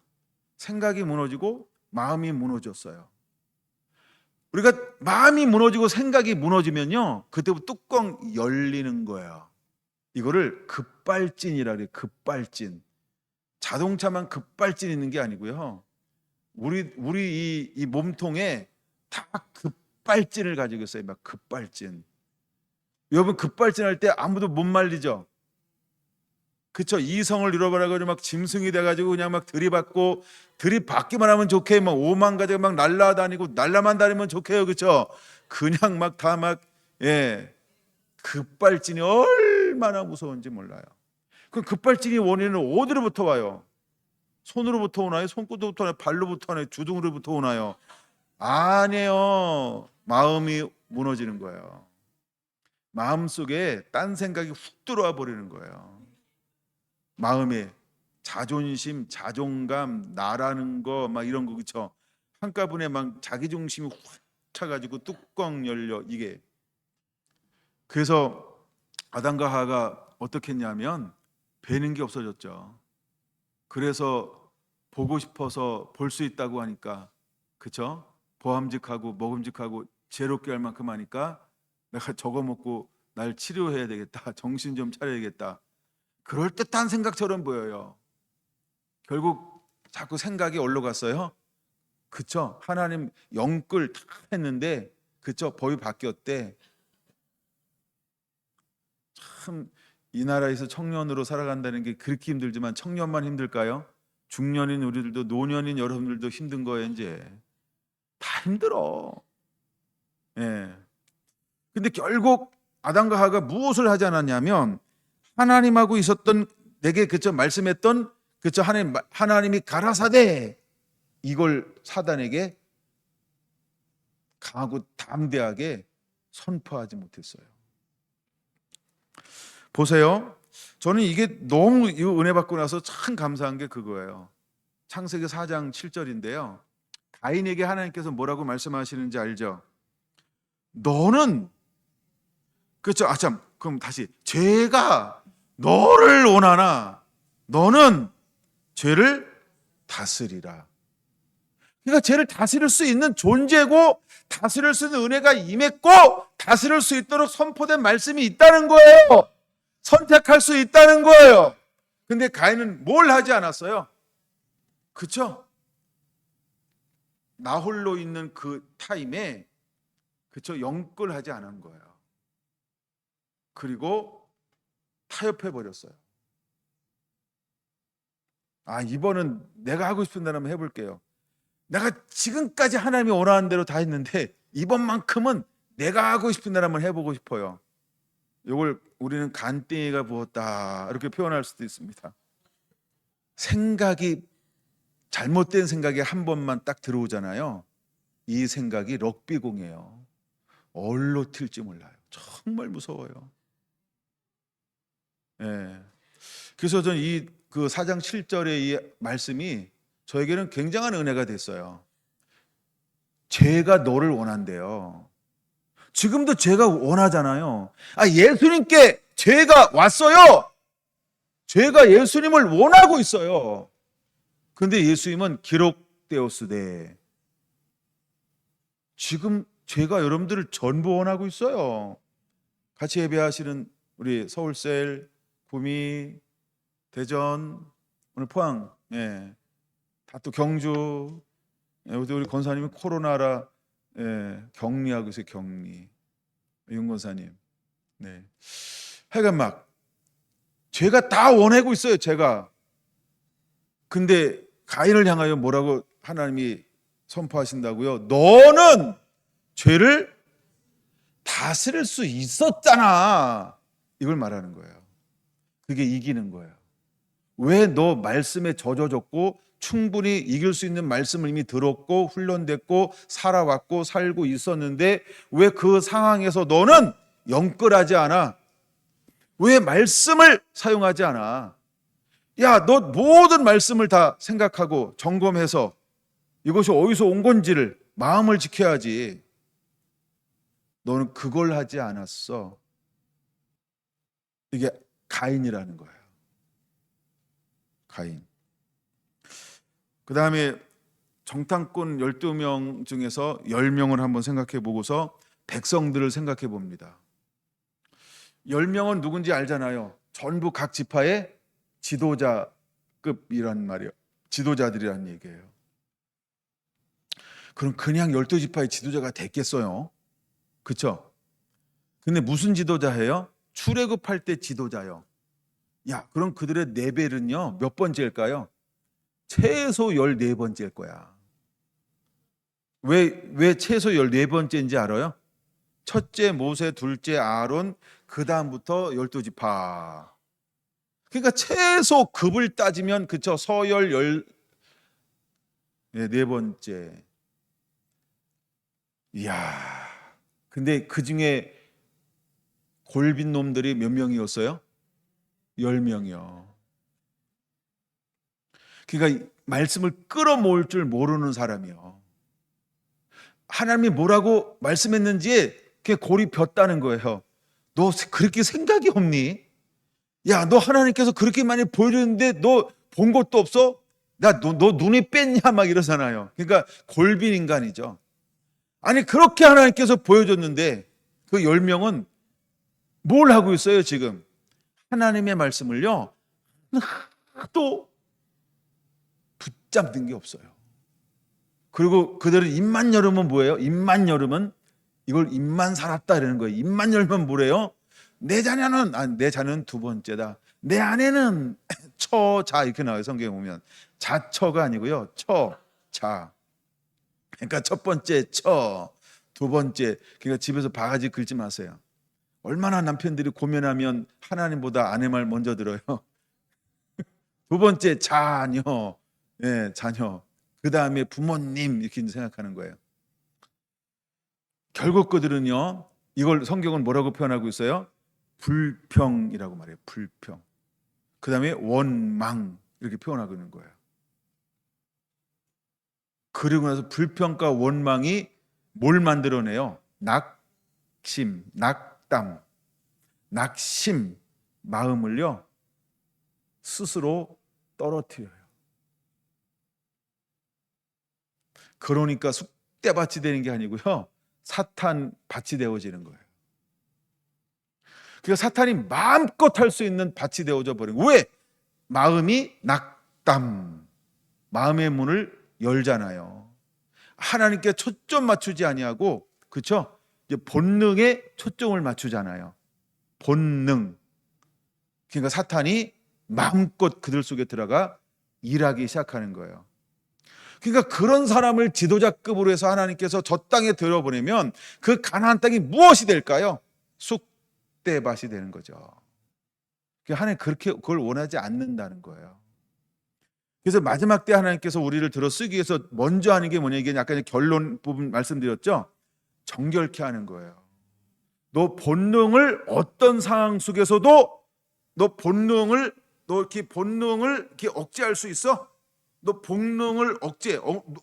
생각이 무너지고 마음이 무너졌어요. 우리가 마음이 무너지고 생각이 무너지면요, 그때부터 뚜껑 열리는 거예요. 이거를 급발진이라 그래요. 급발진. 자동차만 급발진 있는 게 아니고요. 우리 이 몸통에 다 급발진을 가지고 있어요. 막 급발진. 여러분 급발진할 때 아무도 못 말리죠. 그쵸? 이성을 잃어버려가지고 막 짐승이 돼가지고 그냥 막 들이받기만 하면 좋게 막 오만 가지가 막 날라다니고 날라만 다니면 좋게요. 그쵸? 그냥 막 다 막 급발진이 얼마나 무서운지 몰라요. 그 급발진이 원인은 어디로부터 와요? 손으로부터 오나요? 손끝으로부터 오나요? 발로부터 오나요? 주둥으로부터 오나요? 아니에요. 마음이 무너지는 거예요. 마음속에 딴 생각이 훅 들어와 버리는 거예요. 마음에 자존심, 자존감, 나라는 거 막 이런 거 그렇죠? 한꺼번에 막 자기 중심이 확 차가지고 뚜껑 열려 이게. 그래서 아담과 하와가 어떻게 했냐면 뵈는 게 없어졌죠. 그래서 보고 싶어서 볼 수 있다고 하니까 그렇죠? 보암직하고 먹음직하고 죄롭게 할 만큼 하니까 내가 저거 먹고 날 치료해야 되겠다. 정신 좀 차려야겠다. 그럴듯한 생각처럼 보여요. 결국 자꾸 생각이 어디로 갔어요? 그쵸? 하나님 영끌 다 했는데 그쵸? 법이 바뀌었대. 참 이 나라에서 청년으로 살아간다는 게 그렇게 힘들지만 청년만 힘들까요? 중년인 우리들도 노년인 여러분들도 힘든 거예요. 이제 다 힘들어. 예. 근데 결국 아담과 하와가 무엇을 하지 않았냐면 하나님하고 있었던 내게 그쵸 말씀했던 그쵸 하나님이 가라사대 이걸 사단에게 강하고 담대하게 선포하지 못했어요. 보세요. 저는 이게 너무 은혜 받고 나서 참 감사한 게 그거예요. 창세기 4장 7절인데요. 가인에게 하나님께서 뭐라고 말씀하시는지 알죠? 너는 그렇죠. 참 그럼 다시 죄가 너를 원하나 너는 죄를 다스리라. 그러니까 죄를 다스릴 수 있는 존재고 다스릴 수 있는 은혜가 임했고 다스릴 수 있도록 선포된 말씀이 있다는 거예요. 선택할 수 있다는 거예요. 근데 가인은 뭘 하지 않았어요? 그렇죠? 나 홀로 있는 그 타임에 그렇죠? 영끌하지 않은 거예요. 그리고 타협해 버렸어요. 이번은 내가 하고 싶은 대로 한번 해볼게요. 내가 지금까지 하나님이 원하는 대로 다 했는데 이번만큼은 내가 하고 싶은 대로 한번 해보고 싶어요. 이걸 우리는 간땡이가 부었다 이렇게 표현할 수도 있습니다. 생각이 잘못된 생각이 한 번만 딱 들어오잖아요. 이 생각이 럭비공이에요. 얼로 튈지 몰라요. 정말 무서워요. 예. 그래서 저는 그 4장 7절의 이 말씀이 저에게는 굉장한 은혜가 됐어요. 죄가 너를 원한대요. 지금도 죄가 원하잖아요. 예수님께 죄가 왔어요. 죄가 예수님을 원하고 있어요. 근데 예수님은 기록되었으되 지금 죄가 여러분들을 전부 원하고 있어요. 같이 예배하시는 우리 서울셀, 구미, 대전, 오늘 포항, 예, 다 또 경주, 예, 우리 권사님이 코로나라 예, 격리하고 있어요. 격리. 윤 권사님. 네. 하여간 막 제가 다 원하고 있어요. 제가. 근데 가인을 향하여 뭐라고 하나님이 선포하신다고요? 너는 죄를 다스릴 수 있었잖아. 이걸 말하는 거예요. 그게 이기는 거예요. 왜 너 말씀에 젖어졌고 충분히 이길 수 있는 말씀을 이미 들었고 훈련됐고 살아왔고 살고 있었는데 왜 그 상황에서 너는 영끌하지 않아? 왜 말씀을 사용하지 않아? 야, 너 모든 말씀을 다 생각하고 점검해서 이것이 어디서 온 건지를 마음을 지켜야지. 너는 그걸 하지 않았어. 이게 가인이라는 거예요. 가인. 그 다음에 정탐꾼 12명 중에서 10명을 한번 생각해 보고서 백성들을 생각해 봅니다. 10명은 누군지 알잖아요. 전부 각 지파의 지도자급이란 말이에요. 지도자들이란 얘기예요. 그럼 그냥 12지파의 지도자가 됐겠어요? 그렇죠? 근데 무슨 지도자예요? 출애굽할 때 지도자요. 야, 그럼 그들의 레벨은요 몇 번째일까요? 최소 14번째일 거야. 왜 최소 14번째인지 알아요? 첫째 모세, 둘째 아론, 그 다음부터 12지파. 그러니까 최소 급을 따지면 그쵸, 서열 14번째. 이야, 근데 그 중에 골빈 놈들이 몇 명이었어요? 10명이요. 그러니까 말씀을 끌어모을 줄 모르는 사람이요. 하나님이 뭐라고 말씀했는지에 골이 폈다는 거예요. 너 그렇게 생각이 없니? 야, 너 하나님께서 그렇게 많이 보여줬는데 너 본 것도 없어? 너 눈이 뺐냐? 막 이러잖아요. 그러니까 골빈 인간이죠. 아니, 그렇게 하나님께서 보여줬는데 그 10명은 뭘 하고 있어요, 지금? 하나님의 말씀을요, 또 붙잡는 게 없어요. 그리고 그들은 입만 열으면 뭐예요? 입만 열으면 이걸 입만 살았다 이러는 거예요. 입만 열면 뭐래요? 내 자녀는 두 번째다. 내 아내는 처자 이렇게 나와요. 성경에 보면 자처가 아니고요. 처자. 그러니까 첫 번째 처, 두 번째. 그러니까 집에서 바가지 긁지 마세요. 얼마나 남편들이 고민하면 하나님보다 아내 말 먼저 들어요. 두 번째 자녀, 예, 자녀. 그 다음에 부모님 이렇게 생각하는 거예요. 결국 그들은요, 이걸 성경은 뭐라고 표현하고 있어요? 불평이라고 말해요. 불평. 그 다음에 원망 이렇게 표현하고 있는 거예요. 그리고 나서 불평과 원망이 뭘 만들어내요? 낙심, 낙담, 낙심, 마음을요 스스로 떨어뜨려요. 그러니까 쑥대밭이 되는 게 아니고요, 사탄 밭이 되어지는 거예요. 그러니까 사탄이 마음껏 할 수 있는 밭이 되어져 버린 거예요. 왜? 마음이 낙담, 마음의 문을 열잖아요. 하나님께 초점 맞추지 아니하고, 그렇죠? 본능에 초점을 맞추잖아요. 본능. 그러니까 사탄이 마음껏 그들 속에 들어가 일하기 시작하는 거예요. 그러니까 그런 사람을 지도자급으로 해서 하나님께서 저 땅에 들여보내면 그 가나안 땅이 무엇이 될까요? 쑥대밭이 되는 거죠. 하나님 그렇게 그걸 원하지 않는다는 거예요. 그래서 마지막 때 하나님께서 우리를 들어 쓰기 위해서 먼저 하는 게 뭐냐, 이게 약간 결론 부분 말씀드렸죠. 정결케 하는 거예요. 너 본능을 어떤 상황 속에서도 너 이렇게 본능을 이렇게 억제할 수 있어? 너 본능을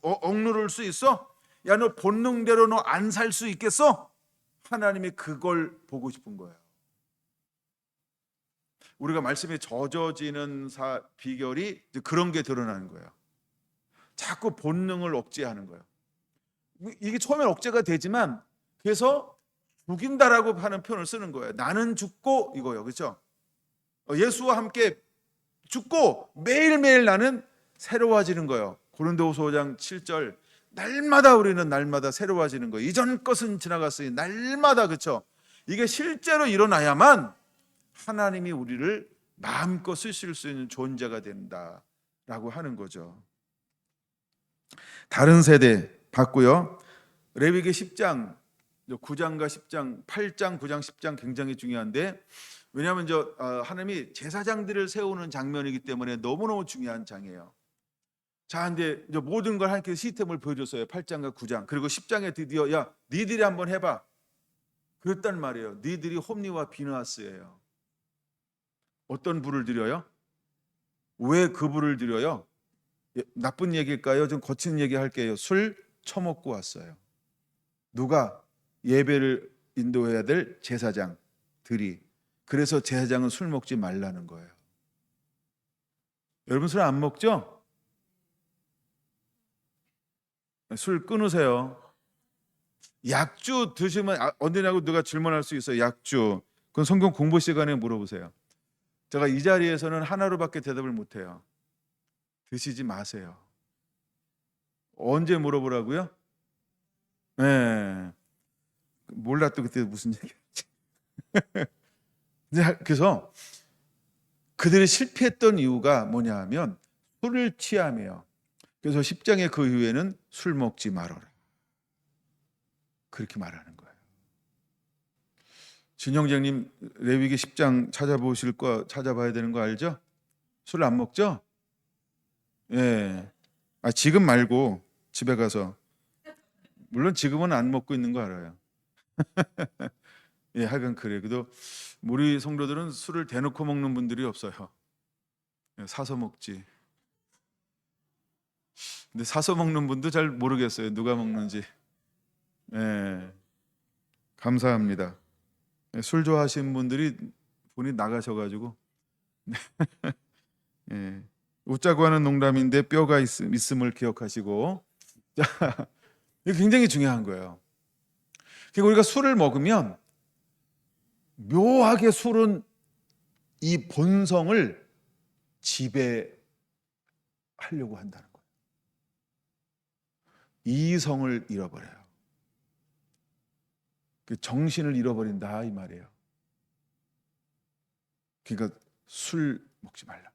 억누를 수 있어? 야, 너 본능대로 너 안 살 수 있겠어? 하나님이 그걸 보고 싶은 거예요. 우리가 말씀에 젖어지는 비결이 그런 게 드러나는 거예요. 자꾸 본능을 억제하는 거예요. 이게 처음엔 억제가 되지만 그래서 죽인다라고 하는 표현을 쓰는 거예요. 나는 죽고 이거요. 그렇죠? 예수와 함께 죽고 매일매일 나는 새로워지는 거예요. 고린도후서 5장 7절 날마다 우리는 날마다 새로워지는 거예요. 이전 것은 지나갔으니 날마다 그렇죠? 이게 실제로 일어나야만 하나님이 우리를 마음껏 쓰실 수 있는 존재가 된다라고 하는 거죠. 다른 세대 봤고요. 레위기 10장 9장과 10장 8장 9장 10장 굉장히 중요한데 왜냐하면 하나님이 제사장들을 세우는 장면이기 때문에 너무너무 중요한 장이에요. 자, 근데 모든 걸 하나님께서 시스템을 보여줬어요. 8장과 9장. 그리고 10장에 드디어 야, 니들이 한번 해봐. 그랬단 말이에요. 니들이 홈리와 비느하스예요. 어떤 불을 드려요? 왜 그 불을 드려요? 나쁜 얘기일까요? 좀 거친 얘기 할게요. 술 처먹고 왔어요. 누가? 예배를 인도해야 될 제사장들이. 그래서 제사장은 술 먹지 말라는 거예요. 여러분 술 안 먹죠? 술 끊으세요. 약주 드시면 언제냐고 누가 질문할 수 있어요. 약주. 그건 성경 공부 시간에 물어보세요. 제가 이 자리에서는 하나로밖에 대답을 못해요. 드시지 마세요. 언제 물어보라고요? 네. 몰라 또 그때 무슨 얘기였지. 그래서 그들이 실패했던 이유가 뭐냐 하면 술을 취함이에요. 그래서 10장의 그 이후에는 술 먹지 말아라. 그렇게 말하는 거예요. 진영재님 레위기 10장 찾아봐야 되는 거 알죠? 술 안 먹죠? 예. 지금 말고 집에 가서. 물론 지금은 안 먹고 있는 거 알아요. 예, 하여간 그래요. 그래도 우리 성도들은 술을 대놓고 먹는 분들이 없어요. 사서 먹지. 근데 사서 먹는 분도 잘 모르겠어요. 누가 먹는지. 예. 감사합니다. 술 좋아하시는 분들이 분이 나가셔가지고 예. 웃자고 하는 농담인데 뼈가 있음을 기억하시고 자, 이게 굉장히 중요한 거예요. 그러니까 우리가 술을 먹으면 묘하게 술은 이 본성을 지배하려고 한다는 거예요. 이성을 잃어버려요. 정신을 잃어버린다 이 말이에요. 그러니까 술 먹지 말라.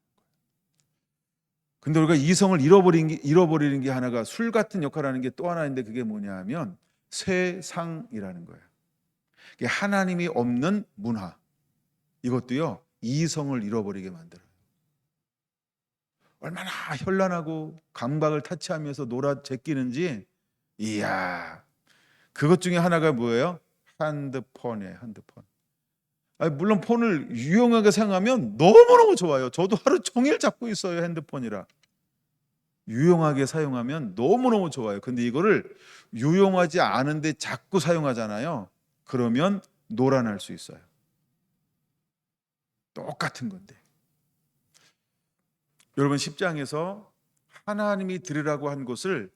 근데 우리가 이성을 잃어버리는 게 하나가 술 같은 역할을 하는 게 또 하나 있는데 그게 뭐냐 하면 세상이라는 거예요. 하나님이 없는 문화. 이것도요. 이성을 잃어버리게 만들어요. 얼마나 현란하고 강박을 타치하면서 놀아 제끼는지 이야. 그것 중에 하나가 뭐예요? 핸드폰이에요. 핸드폰. 물론 폰을 유용하게 사용하면 너무너무 좋아요. 저도 하루 종일 잡고 있어요. 핸드폰이라. 유용하게 사용하면 너무너무 좋아요. 근데 이거를 유용하지 않은데 자꾸 사용하잖아요. 그러면 노란할 수 있어요. 똑같은 건데. 여러분 10장에서 하나님이 들으라고 한 것을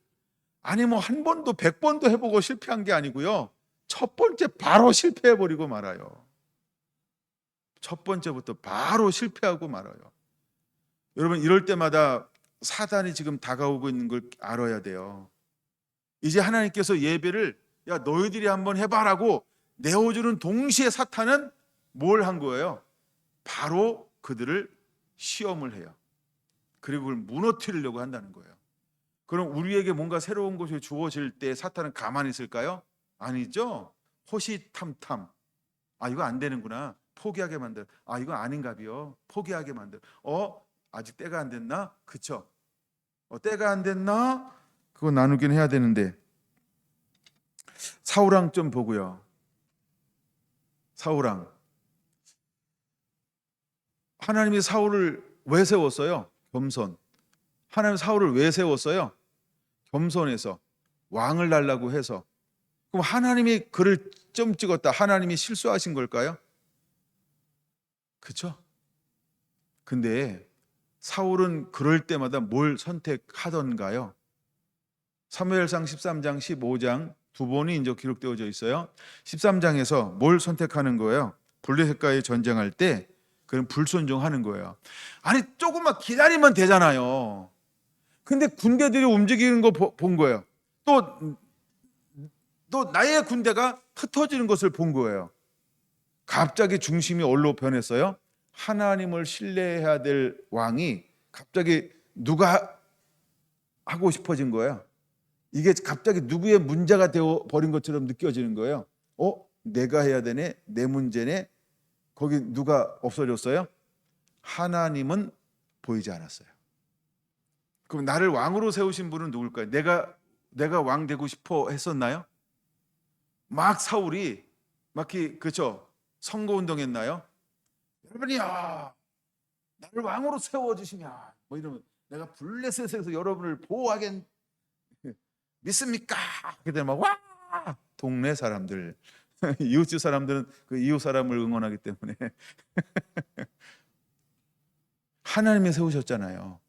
한 번도 100번도 해보고 실패한 게 아니고요. 첫 번째 바로 실패해버리고 말아요. 첫 번째부터 바로 실패하고 말아요. 여러분 이럴 때마다 사단이 지금 다가오고 있는 걸 알아야 돼요. 이제 하나님께서 예배를 야 너희들이 한번 해봐라고 내어주는 동시에 사탄은 뭘 한 거예요? 바로 그들을 시험을 해요. 그리고 그걸 무너뜨리려고 한다는 거예요. 그럼 우리에게 뭔가 새로운 것이 주어질 때 사탄은 가만히 있을까요? 아니죠. 호시탐탐. 이거 안 되는구나. 포기하게 만들. 이거 아닌가비요. 포기하게 만들. 아직 때가 안 됐나? 그쵸? 때가 안 됐나? 그거 나누긴 해야 되는데. 사울왕 좀 보고요. 사울왕. 하나님이 사울을 왜 세웠어요? 겸손. 하나님 사울을 왜 세웠어요? 겸손해서 왕을 달라고 해서. 그럼 하나님이 그를 점 찍었다. 하나님이 실수하신 걸까요? 그렇죠? 근데 사울은 그럴 때마다 뭘 선택하던가요? 사무엘상 13장 15장 두 번이 이제 기록되어져 있어요. 13장에서 뭘 선택하는 거예요? 블레셋과의 전쟁할 때 그런 불순종하는 거예요. 아니 조금만 기다리면 되잖아요. 근데 군대들이 움직이는 거 본 거예요. 또 나의 군대가 흩어지는 것을 본 거예요. 갑자기 중심이 어디로 변했어요? 하나님을 신뢰해야 될 왕이 갑자기 누가 하고 싶어진 거예요. 이게 갑자기 누구의 문제가 되어 버린 것처럼 느껴지는 거예요. 내가 해야 되네, 내 문제네. 거기 누가 없어졌어요? 하나님은 보이지 않았어요. 그럼 나를 왕으로 세우신 분은 누굴까요? 내가 왕 되고 싶어 했었나요? 막 사울이 그렇죠? 선거 운동했나요? 여러분이야, 나를 왕으로 세워주시냐? 뭐 이러면 내가 블레셋에서 여러분을 보호하겠 믿습니까? 그때 막 와! 동네 사람들, 이웃집 사람들은 그 이웃 사람을 응원하기 때문에 하나님이 세우셨잖아요.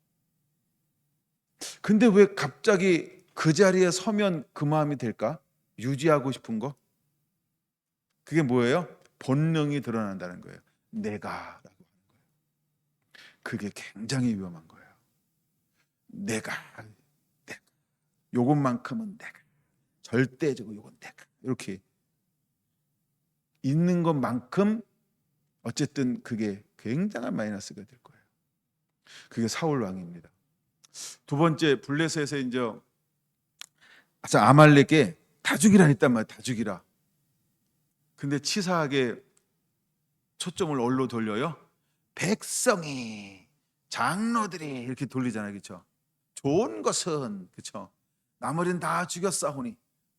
근데 왜 갑자기 그 자리에 서면 그 마음이 될까? 유지하고 싶은 거? 그게 뭐예요? 본능이 드러난다는 거예요. 내가라고 하는 거예요. 그게 굉장히 위험한 거예요. 내가 요것만큼은 내가 절대적으로 요건 내가 이렇게 있는 것만큼 어쨌든 그게 굉장한 마이너스가 될 거예요. 그게 사울 왕입니다. 두 번째 블레셋에 이제 아말렉에 다 죽이라 했단 말이에요. 다 죽이라. 근데 치사하게 초점을 어디로 돌려요? 백성이 장로들이 이렇게 돌리잖아요. 그렇죠? 좋은 것은 그렇죠? 나머지는 다 죽였사오니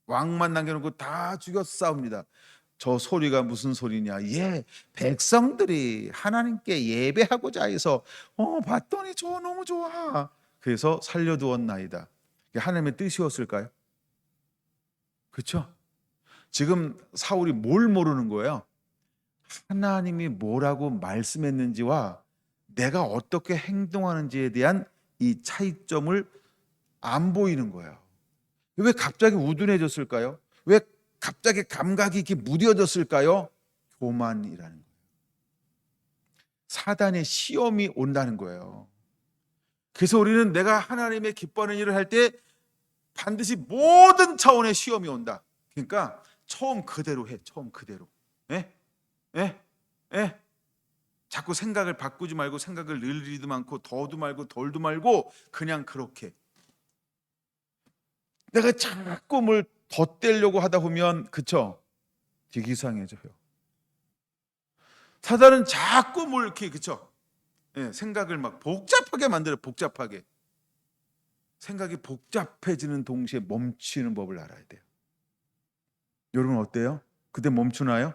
왕만 남겨놓고 다 죽였사옵니다. 저 소리가 무슨 소리냐? 백성들이 하나님께 예배하고자 해서 봤더니 저 너무 좋아. 그래서 살려두었나이다. 하나님의 뜻이었을까요? 그렇죠? 지금 사울이 뭘 모르는 거예요? 하나님이 뭐라고 말씀했는지와 내가 어떻게 행동하는지에 대한 이 차이점을 안 보이는 거예요. 왜 갑자기 우둔해졌을까요? 왜 갑자기 감각이 이렇게 무뎌졌을까요? 교만이라는 거예요. 사단의 시험이 온다는 거예요. 그래서 우리는 내가 하나님의 기뻐하는 일을 할 때 반드시 모든 차원의 시험이 온다. 그러니까 처음 그대로 해. 처음 그대로. 자꾸 생각을 바꾸지 말고 생각을 늘리도 많고 더도 말고 덜도 말고 그냥 그렇게. 내가 자꾸 뭘 덧대려고 하다 보면 그쵸? 되게 이상해져요. 사단은 자꾸 뭘 이렇게 그쵸? 생각을 막 복잡하게 만들어. 복잡하게. 생각이 복잡해지는 동시에 멈추는 법을 알아야 돼요. 여러분 어때요? 그때 멈추나요?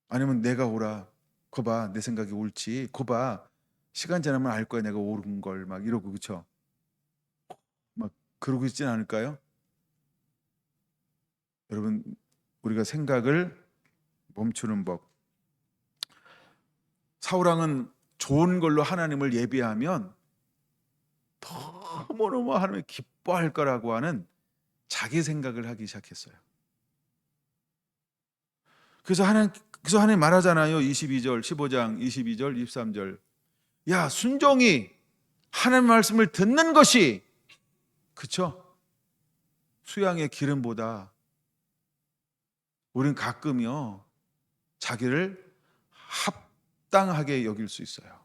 아니면 내가 오라. 거봐 내 생각이 옳지. 거봐 시간 지나면 알 거야 내가 옳은 걸 막 이러고 그쵸? 막 그러고 있진 않을까요? 여러분 우리가 생각을 멈추는 법. 사울왕은 좋은 걸로 하나님을 예배하면 너무너무 하나님이 기뻐할 거라고 하는 자기 생각을 하기 시작했어요. 그래서 하나님 말하잖아요. 22절, 15장 22절, 23절. 야, 순종이 하나님 말씀을 듣는 것이 그쵸? 수양의 기름보다 우린 가끔요 자기를 합당하게 여길 수 있어요.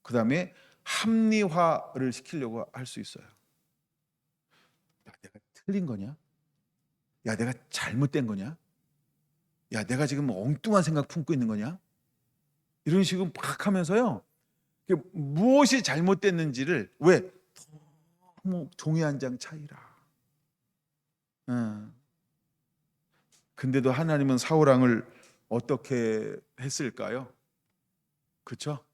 그 다음에 합리화를 시키려고 할 수 있어요. 야, 내가 틀린 거냐? 야, 내가 잘못된 거냐? 야, 내가 지금 엉뚱한 생각 품고 있는 거냐? 이런 식으로 막 하면서요. 무엇이 잘못됐는지를 왜? 너무 종이 한 장 차이라. 근데도 하나님은 사울왕을 어떻게 했을까요? 그렇죠?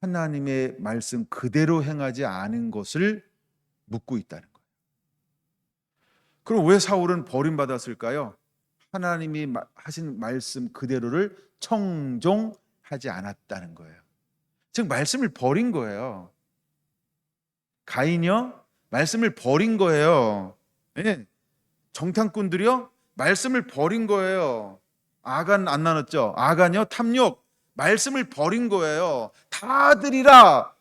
하나님의 말씀 그대로 행하지 않은 것을 묻고 있다는 거예요. 그럼 왜 사울은 버림받았을까요? 하나님이 하신 말씀 그대로를 청종하지 않았다는 거예요. 즉 말씀을 버린 거예요. 가인이요? 말씀을 버린 거예요. 예, 정탐꾼들이요 말씀을 버린 거예요. 아간 안 나눴죠? 아간요 탐욕 말씀을 버린 거예요. 다 드리라.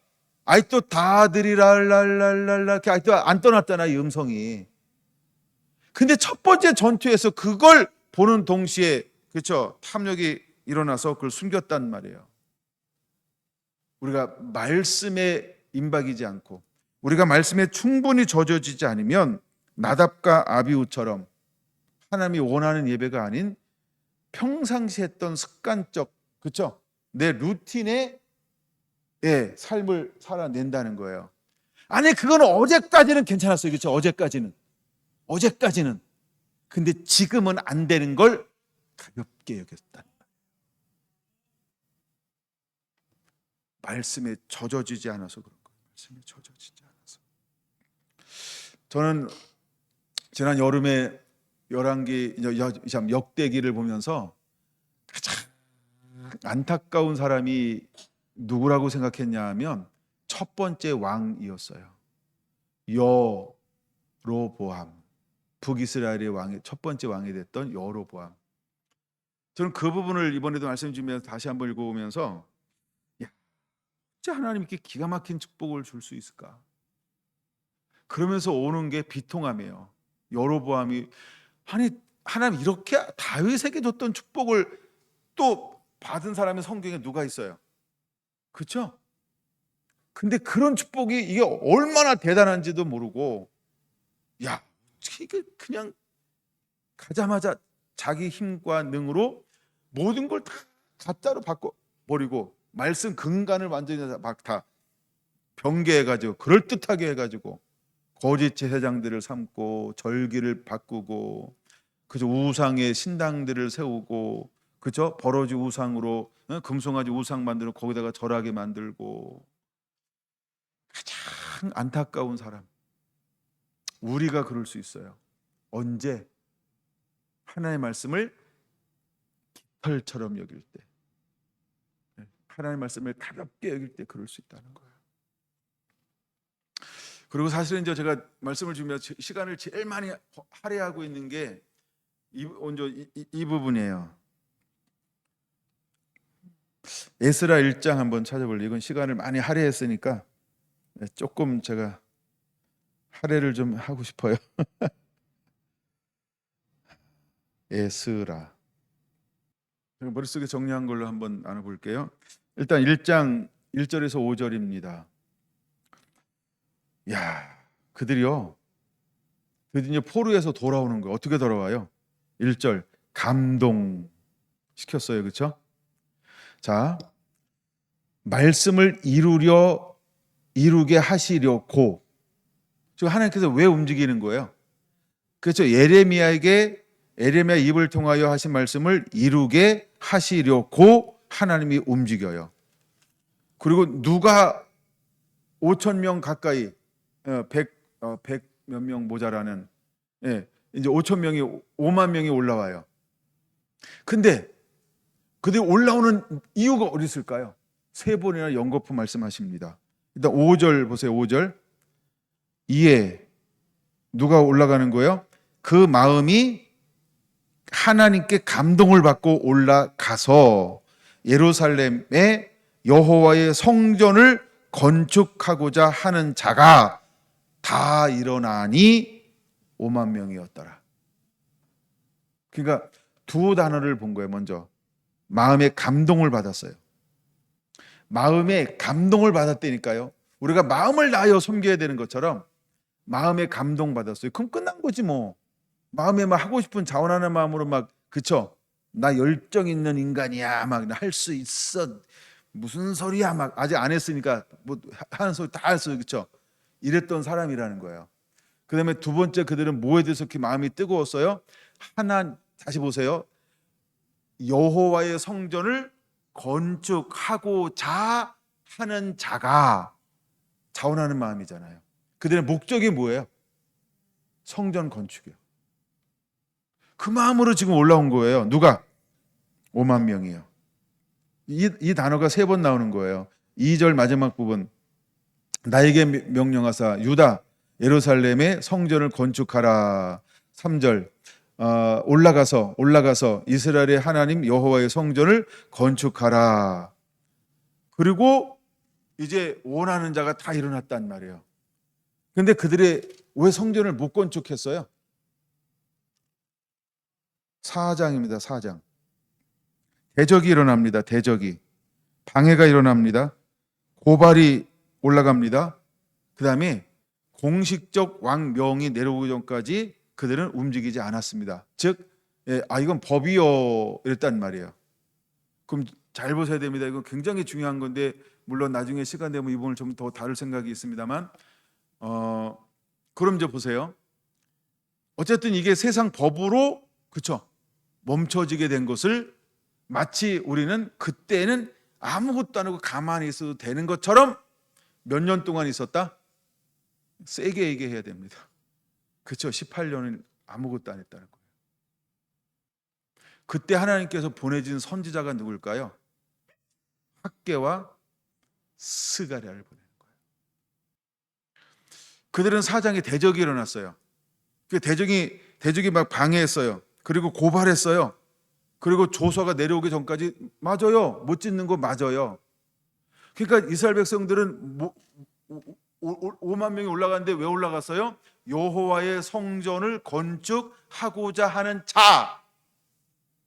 아이 또 다 드리라 랄랄랄라 이렇게 아직도 안 떠났잖아 이 음성이. 근데 첫 번째 전투에서 그걸 보는 동시에 그렇죠 탐욕이 일어나서 그걸 숨겼단 말이에요. 우리가 말씀에 임박이지 않고 우리가 말씀에 충분히 젖어지지 않으면 나답과 아비후처럼 하나님이 원하는 예배가 아닌 평상시 했던 습관적 그렇죠 내 루틴의 삶을 살아낸다는 거예요. 아니 그건 어제까지는 괜찮았어요. 그렇죠? 어제까지는 근데 지금은 안 되는 걸 가볍게 여겼다. 말씀에 젖어지지 않아서 그런 거예요. 말씀에 젖어지지 않아서. 저는 지난 여름에 열왕기 역대기를 보면서 가장 안타까운 사람이 누구라고 생각했냐 하면 첫 번째 왕이었어요. 여로보암. 북이스라엘의 왕의 첫 번째 왕이 됐던 여로보암. 저는 그 부분을 이번에도 말씀 주면서 다시 한번 읽어보면서 진짜 하나님 이렇게 기가 막힌 축복을 줄 수 있을까? 그러면서 오는 게 비통함이에요. 여로보암이 아니 하나님 이렇게 다윗에게 줬던 축복을 또 받은 사람이 성경에 누가 있어요? 그렇죠? 근데 그런 축복이 이게 얼마나 대단한지도 모르고 야 이게 그냥 가자마자 자기 힘과 능으로 모든 걸 다 가짜로 바꿔버리고 말씀 근간을 완전히 막 다 변개해가지고 그럴듯하게 해가지고 거짓 제사장들을 삼고 절기를 바꾸고 그죠 우상의 신당들을 세우고 그죠 버러지 우상으로 금송아지 우상 만들고 거기다가 절하게 만들고 가장 안타까운 사람 우리가 그럴 수 있어요. 언제 하나님의 말씀을 깃털처럼 여길 때 하나님의 말씀을 가볍게 여길 때 그럴 수 있다는 거예요. 그리고 사실은 이제 제가 말씀을 주면서 시간을 제일 많이 할애하고 있는 게 이 부분이에요. 에스라 1장 한번 찾아볼래요. 이건 시간을 많이 할애했으니까 조금 제가 할애를 좀 하고 싶어요. 에스라 제가 머릿속에 정리한 걸로 한번 나눠볼게요. 일단 1장 1절에서 5절입니다. 야, 그들이요 드디어 포로에서 돌아오는 거예요. 어떻게 돌아와요? 1절 감동시켰어요. 그렇죠? 자, 말씀을 이루게 하시려고 지금 하나님께서 왜 움직이는 거예요? 그렇죠. 예레미야 입을 통하여 하신 말씀을 이루게 하시려고 하나님이 움직여요. 그리고 누가 5천 명 가까이 100 몇 명 모자라는 이제 5천 명이 5만 명이 올라와요. 근데 그들이 올라오는 이유가 어디 있을까요? 세 번이나 연거푸 말씀하십니다. 일단 5절 보세요. 5절 이에 누가 올라가는 거예요? 그 마음이 하나님께 감동을 받고 올라가서 예루살렘에 여호와의 성전을 건축하고자 하는 자가 다 일어나니 5만 명이었더라. 그러니까 두 단어를 본 거예요. 먼저 마음의 감동을 받았어요. 마음의 감동을 받았다니까요. 우리가 마음을 다하여 섬겨야 되는 것처럼 마음의 감동 받았어요. 그럼 끝난 거지 뭐. 마음에 막 하고 싶은 자원하는 마음으로 막 그쵸? 나 열정 있는 인간이야. 막 할 수 있어. 무슨 소리야. 막 아직 안 했으니까 뭐 하는 소리 다 했어요. 그쵸? 이랬던 사람이라는 거예요. 그 다음에 두 번째 그들은 뭐에 대해서 그렇게 마음이 뜨거웠어요? 다시 보세요. 여호와의 성전을 건축하고자 하는 자가 자원하는 마음이잖아요. 그들의 목적이 뭐예요? 성전 건축이요. 그 마음으로 지금 올라온 거예요. 누가? 5만 명이요. 이 단어가 세 번 나오는 거예요. 2절 마지막 부분 나에게 명령하사 유다 예루살렘의 성전을 건축하라. 3절 올라가서 이스라엘의 하나님 여호와의 성전을 건축하라. 그리고 이제 원하는 자가 다 일어났단 말이에요. 근데 그들이 왜 성전을 못 건축했어요? 4장입니다. 4장. 대적이 일어납니다. 대적이. 방해가 일어납니다. 고발이 올라갑니다. 그 다음에 공식적 왕명이 내려오기 전까지 그들은 움직이지 않았습니다. 즉, 이건 법이요 이랬단 말이에요. 그럼 잘 보셔야 됩니다. 이건 굉장히 중요한 건데, 물론 나중에 시간 되면 이 부분을 좀 더 다룰 생각이 있습니다만, 그럼 이제 보세요. 어쨌든 이게 세상 법으로, 그쵸, 멈춰지게 된 것을 마치 우리는 그때는 아무것도 안 하고 가만히 있어도 되는 것처럼 몇 년 동안 있었다? 세게 얘기해야 됩니다. 그쵸? 18년을 아무것도 안 했다는 거예요. 그때 하나님께서 보내준 선지자가 누굴까요? 학개와 스가랴를 보내는 거예요. 그들은 사장에 대적이 일어났어요. 그 대적이 막 방해했어요. 그리고 고발했어요. 그리고 조서가 내려오기 전까지 맞아요. 못 짓는 거 맞아요. 그러니까 이스라엘 백성들은 5만 명이 올라갔는데 왜 올라갔어요? 여호와의 성전을 건축하고자 하는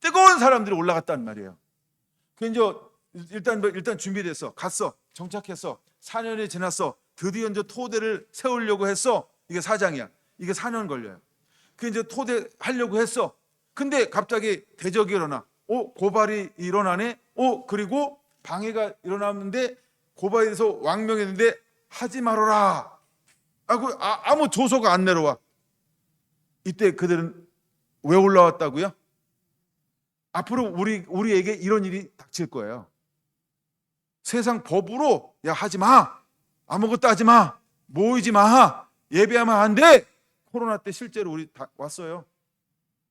뜨거운 사람들이 올라갔단 말이에요. 그 이제 일단 준비됐어. 갔어. 정착했어. 4년이 지났어. 드디어 이제 토대를 세우려고 했어. 이게 4장이야. 이게 4년 걸려요. 그 이제 토대 하려고 했어. 근데 갑자기 대적이 일어나. 고발이 일어나네. 그리고 방해가 일어났는데, 고발에 대해서 왕명했는데 하지 말아라. 아무 조서가 안 내려와. 이때 그들은 왜 올라왔다고요? 앞으로 우리에게 이런 일이 닥칠 거예요. 세상 법으로 하지 마. 아무것도 하지 마. 모이지 마. 예배하면 안 돼. 코로나 때 실제로 우리 다 왔어요.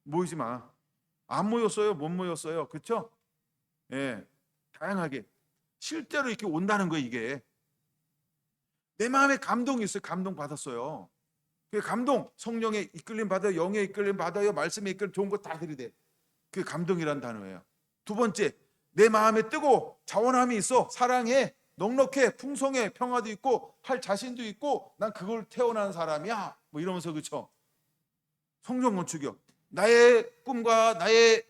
모이지 마. 안 모였어요. 못 모였어요. 그렇죠? 예, 다양하게 실제로 이렇게 온다는 거예요. 이게 내 마음에 감동이 있어요. 감동 받았어요. 그 감동, 성령의 이끌림 받아요. 영의 이끌림 받아요. 말씀의 이끌림, 좋은 거 다 들이대. 그게 감동이란 단어예요. 두 번째, 내 마음에 뜨고 자원함이 있어. 사랑해, 넉넉해, 풍성해, 평화도 있고 할 자신도 있고 난 그걸 태어난 사람이야. 뭐 이러면서, 그렇죠? 성전 건축이요. 나의 꿈과 나의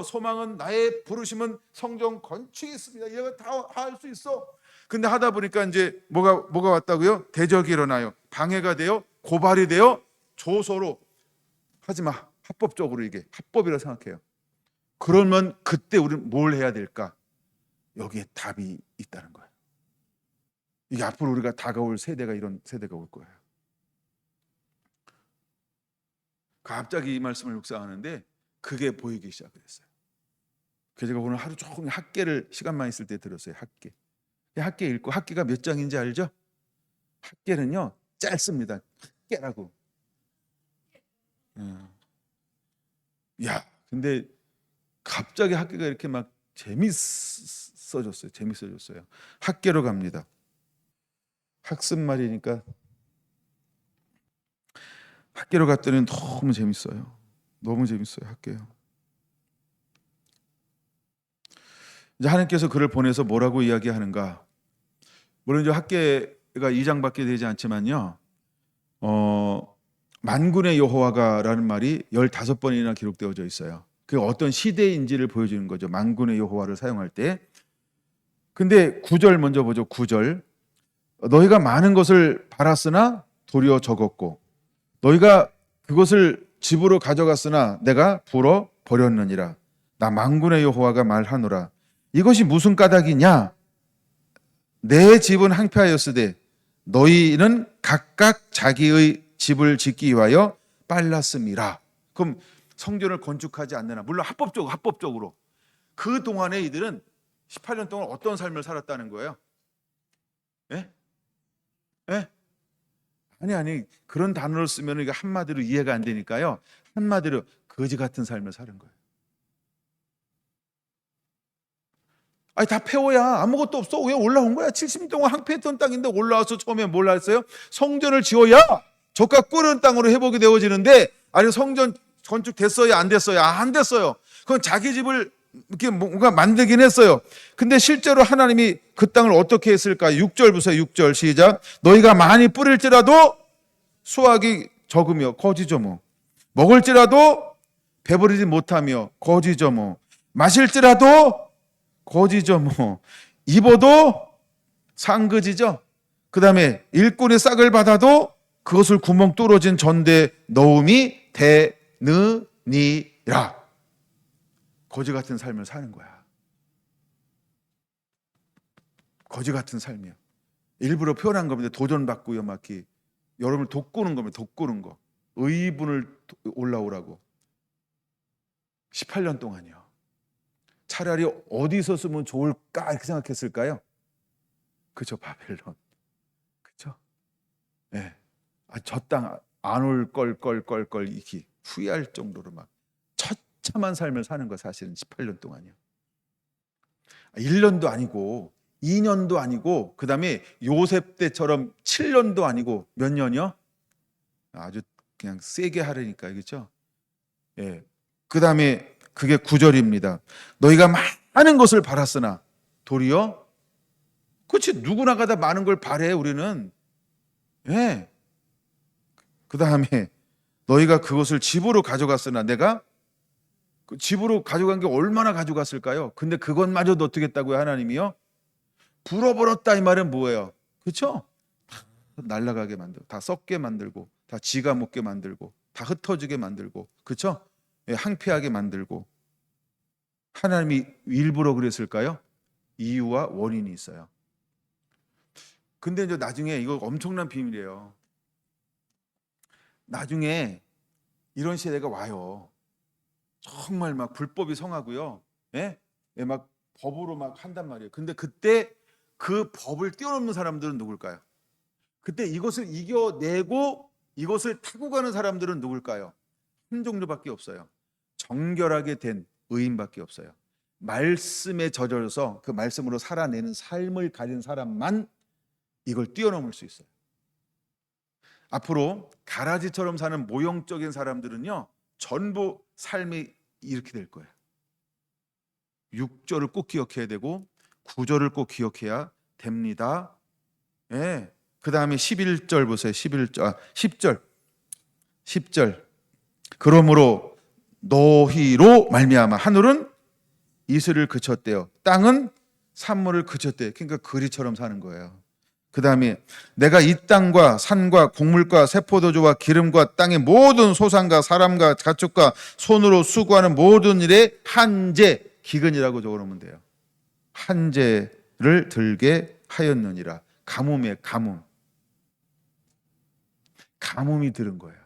소망은, 나의 부르심은 성전 건축이 있습니다. 이거 다 할 수 있어. 근데 하다 보니까 이제 뭐가 왔다고요? 대적이 일어나요. 방해가 돼요. 고발이 돼요. 조서로 하지 마. 합법적으로, 이게 합법이라 생각해요. 그러면 그때 우리는 뭘 해야 될까? 여기에 답이 있다는 거예요. 이게 앞으로 우리가 다가올 세대가 이런 세대가 올 거예요. 갑자기 이 말씀을 묵상하는데 그게 보이기 시작했어요. 그래서 제가 오늘 하루 종일 학계를 시간만 있을 때 들었어요. 학계 읽고, 학계가 몇 장인지 알죠? 학계는요 짧습니다. 학계라고. 야, 근데 갑자기 학계가 이렇게 막 재밌어졌어요. 학계로 갑니다. 학습 말이니까 학계로 갔더니 너무 재밌어요. 학계요. 이제 하나님께서 그를 보내서 뭐라고 이야기하는가? 물론 이제 학계가 2장밖에 되지 않지만요. 만군의 여호와가라는 말이 15번이나 기록되어져 있어요. 그게 어떤 시대인지를 보여주는 거죠. 만군의 여호와를 사용할 때. 근데 9절 먼저 보죠. 9절. 너희가 많은 것을 바랐으나 도리어 적었고, 너희가 그것을 집으로 가져갔으나 내가 불어 버렸느니라. 나 만군의 여호와가 말하노라. 이것이 무슨 까닭이냐? 내 집은 항폐하였으되 너희는 각각 자기의 집을 짓기 위하여 빨랐음이라. 그럼 성전을 건축하지 않느냐? 물론 합법적으로. 그 동안에 이들은 18년 동안 어떤 삶을 살았다는 거예요? 예? 예? 아니, 그런 단어를 쓰면 이게 한마디로 이해가 안 되니까요. 한마디로 거지 같은 삶을 사는 거예요. 다 폐허야. 아무것도 없어. 왜 올라온 거야? 70년 동안 항폐했던 땅인데 올라와서 처음에 뭘 했어요? 성전을 지어야 저가 꿀은 땅으로 회복이 되어지는데, 아니 성전 건축됐어요? 안 됐어요? 안 됐어요. 그건 자기 집을 이렇게 뭔가 만들긴 했어요. 근데 실제로 하나님이 그 땅을 어떻게 했을까? 6절 보세요. 6절 시작. 너희가 많이 뿌릴지라도 수확이 적으며 거지저모, 먹을지라도 배부르지 못하며 거지저모, 마실지라도 거지저모, 입어도 상그지죠. 그 다음에 일꾼의 싹을 받아도 그것을 구멍 뚫어진 전대에 넣음이 되느니라. 거지 같은 삶을 사는 거야. 거지 같은 삶이야. 일부러 표현한 겁니다. 도전받고요, 막히. 여러분을 돋구는 겁니다. 돋구는 거. 의분을 올라오라고. 18년 동안이요. 차라리 어디서 쓰면 좋을까 이렇게 생각했을까요? 그죠, 바벨론. 그죠? 예. 네. 저 땅 안 올 걸 이렇게 후회할 정도로 막 처참한 삶을 사는 거 사실은 18년 동안이요. 1년도 아니고 2년도 아니고 그다음에 요셉 때처럼 7년도 아니고 몇 년이요? 아주 그냥 세게 하려니까, 그렇죠? 예. 그다음에 그게 9절입니다. 너희가 많은 것을 바랐으나 도리어, 그렇지, 누구나가 다 많은 걸 바래 우리는. 예. 그다음에 너희가 그것을 집으로 가져갔으나, 내가 그 집으로 가져간 게 얼마나 가져갔을까요? 근데 그것마저도 어떻게 했다고요? 하나님이요? 불어버렸다 이 말은 뭐예요? 그렇죠? 다 날아가게 만들고, 다 썩게 만들고, 다 지가 먹게 만들고, 다 흩어지게 만들고, 그렇죠? 예, 항폐하게 만들고. 하나님이 일부러 그랬을까요? 이유와 원인이 있어요. 근데 이제 나중에 이거 엄청난 비밀이에요. 나중에 이런 시대가 와요. 정말 막 불법이 성하고요. 예? 예, 막 법으로 막 한단 말이에요. 근데 그때 그 법을 뛰어넘는 사람들은 누굴까요? 그때 이것을 이겨내고 이것을 타고 가는 사람들은 누굴까요? 한 종류밖에 없어요. 정결하게 된 의인밖에 없어요. 말씀에 젖어서 그 말씀으로 살아내는 삶을 가진 사람만 이걸 뛰어넘을 수 있어요. 앞으로 가라지처럼 사는 모형적인 사람들은요, 전부 삶이 이렇게 될 거예요. 6절을 꼭 기억해야 되고 9절을 꼭 기억해야 됩니다. 예. 그 다음에 11절 보세요. 10절. 그러므로 너희로 말미암아 하늘은 이슬을 그쳤대요. 땅은 산물을 그쳤대요. 그러니까 그리처럼 사는 거예요. 그 다음에 내가 이 땅과 산과 곡물과 세포도주와 기름과 땅의 모든 소산과 사람과 가축과 손으로 수고하는 모든 일에 한재, 기근이라고 적어놓으면 돼요. 한재를 들게 하였느니라. 가뭄에 가뭄. 가뭄이 들은 거예요.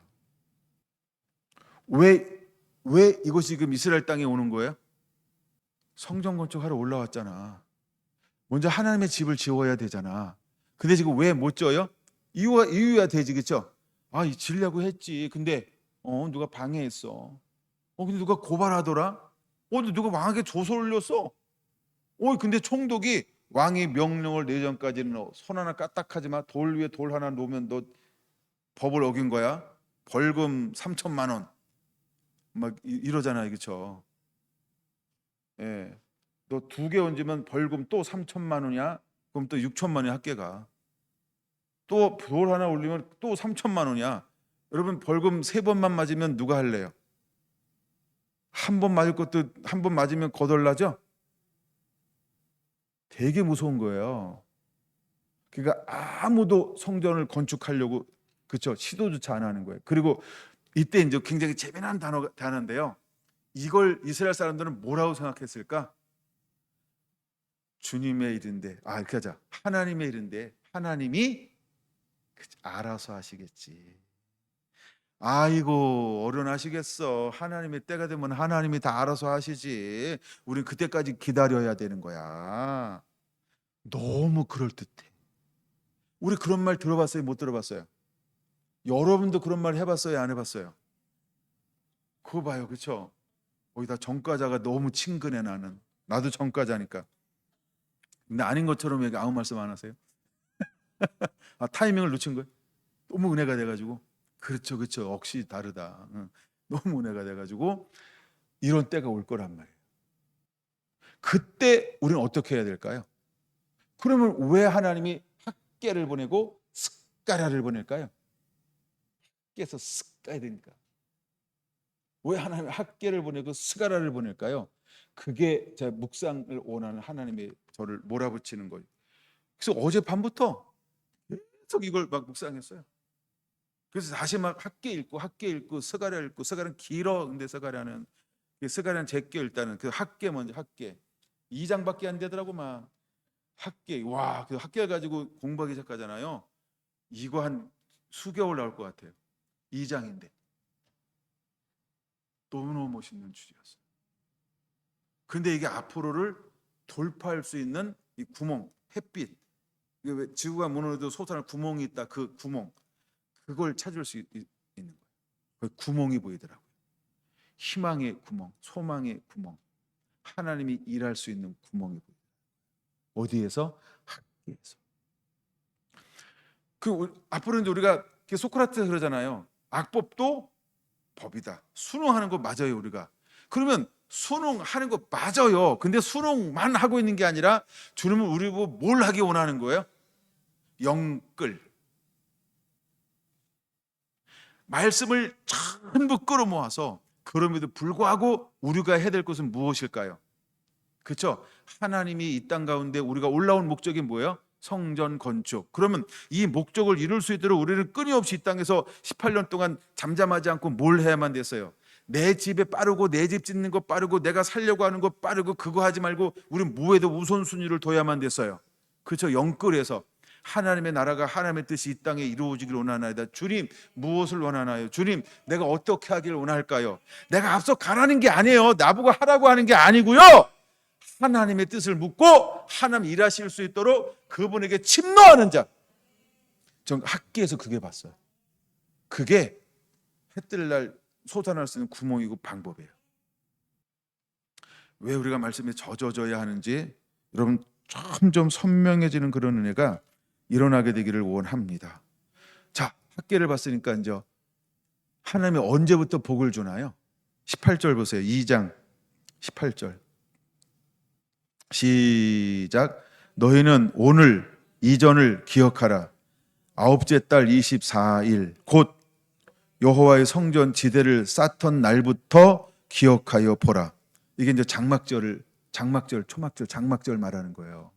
왜 이것이 지금 이스라엘 땅에 오는 거예요? 성전 건축하러 올라왔잖아. 먼저 하나님의 집을 지어야 되잖아. 근데 지금 왜 못 지어요? 이유야 되지, 그렇죠? 지으려고 했지. 근데 누가 방해했어. 근데 누가 고발하더라. 근데 누가 왕에게 조서를 올렸어. 근데 총독이 왕이 명령을 내전까지는 손 하나 까딱하지 마. 돌 위에 돌 하나 놓으면 너 법을 어긴 거야. 벌금 3천만 원. 막 이러잖아요, 그렇죠? 예. 너 2개 얹으면 벌금 또 3천만 원이야. 그럼 또 6천만 원이 학계가. 또 돌 하나 올리면 또 3천만 원이야. 여러분, 벌금 3번만 맞으면 누가 할래요? 한 번 맞을 것도, 한 번 맞으면 거덜나죠? 되게 무서운 거예요. 그러니까 아무도 성전을 건축하려고, 그렇죠, 시도조차 안 하는 거예요. 그리고 이때 이제 굉장히 재미난 단어인데요. 이걸 이스라엘 사람들은 뭐라고 생각했을까? 주님의 일인데, 이렇게 하자. 하나님의 일인데 하나님이 알아서 하시겠지. 아이고, 어른하시겠어. 하나님의 때가 되면 하나님이 다 알아서 하시지. 우린 그때까지 기다려야 되는 거야. 너무 그럴듯해. 우리 그런 말 들어봤어요? 못 들어봤어요? 여러분도 그런 말 해봤어요? 안 해봤어요? 그거 봐요, 그렇죠? 거기다 전과자가 너무 친근해. 나도 전과자니까. 근데 아닌 것처럼 여기 아무 말씀 안 하세요? 타이밍을 놓친 거예요. 너무 은혜가 돼가지고. 그렇죠, 그렇죠. 억시 다르다. 너무 은혜가 돼가지고 이런 때가 올 거란 말이에요. 그때 우리는 어떻게 해야 될까요? 그러면 왜 하나님이 학개를 보내고 스가랴를 보낼까요? 학개에서 스가야 되니까. 왜 하나님이 학개를 보내고 스가랴를 보낼까요? 그게 제 묵상을 원하는 하나님의 저를 몰아붙이는 거예요. 그래서 어젯밤부터 계속 이걸 막 묵상했어요. 그래서 다시 막 학개 읽고 스가랴 읽고. 스가랴는 길어. 근데 스가랴는 제껴 일단은 그 학개 먼저 학개 2장밖에 안 되더라고. 막 학개, 와, 그 학개 가지고 공부하기 시작하잖아요. 이거 한 수개월 나올 것 같아요. 2장인데 너무너무 멋있는 주제였어요. 근데 이게 앞으로를 돌파할 수 있는 이 구멍, 햇빛, 이게 왜 지구가 무너져도 솟아날 구멍이 있다. 그 구멍, 그걸 찾을 수 있는 거예요. 그 구멍이 보이더라고요. 희망의 구멍, 소망의 구멍, 하나님이 일할 수 있는 구멍이 보이더라고요. 어디에서? 학교에서. 앞으로 이제 우리가 소크라테스 그러잖아요. 악법도 법이다. 수능하는 거 맞아요, 우리가. 그러면 수능하는 거 맞아요. 근데 수능만 하고 있는 게 아니라 주님은 우리 보고 뭘 하기 원하는 거예요? 영끌. 말씀을 전부 끌어모아서, 그럼에도 불구하고 우리가 해야 될 것은 무엇일까요? 그렇죠? 하나님이 이 땅 가운데 우리가 올라온 목적이 뭐예요? 성전 건축. 그러면 이 목적을 이룰 수 있도록 우리는 끊임없이 이 땅에서 18년 동안 잠잠하지 않고 뭘 해야만 됐어요? 내 집에 빠르고, 내 집 짓는 거 빠르고, 내가 살려고 하는 거 빠르고, 그거 하지 말고 우리는 무에도 우선순위를 둬야만 됐어요. 그렇죠? 영끌에서 하나님의 나라가, 하나님의 뜻이 이 땅에 이루어지기를 원하나이다. 주님, 무엇을 원하나요? 주님, 내가 어떻게 하기를 원할까요? 내가 앞서 가라는 게 아니에요. 나보고 하라고 하는 게 아니고요. 하나님의 뜻을 묻고 하나님 일하실 수 있도록 그분에게 침노하는 자. 전 학기에서 그게 봤어요. 그게 해 뜰 날 솟아날 수 있는 구멍이고 방법이에요. 왜 우리가 말씀에 젖어져야 하는지 여러분 점점 선명해지는 그런 은혜가 일어나게 되기를 원합니다. 자, 학기를 봤으니까 이제 하나님이 언제부터 복을 주나요? 18절 보세요. 2장 18절 시작. 너희는 오늘 이전을 기억하라. 아홉째 달 24일 곧 여호와의 성전 지대를 쌓던 날부터 기억하여 보라. 이게 이제 장막절, 초막절, 장막절 말하는 거예요.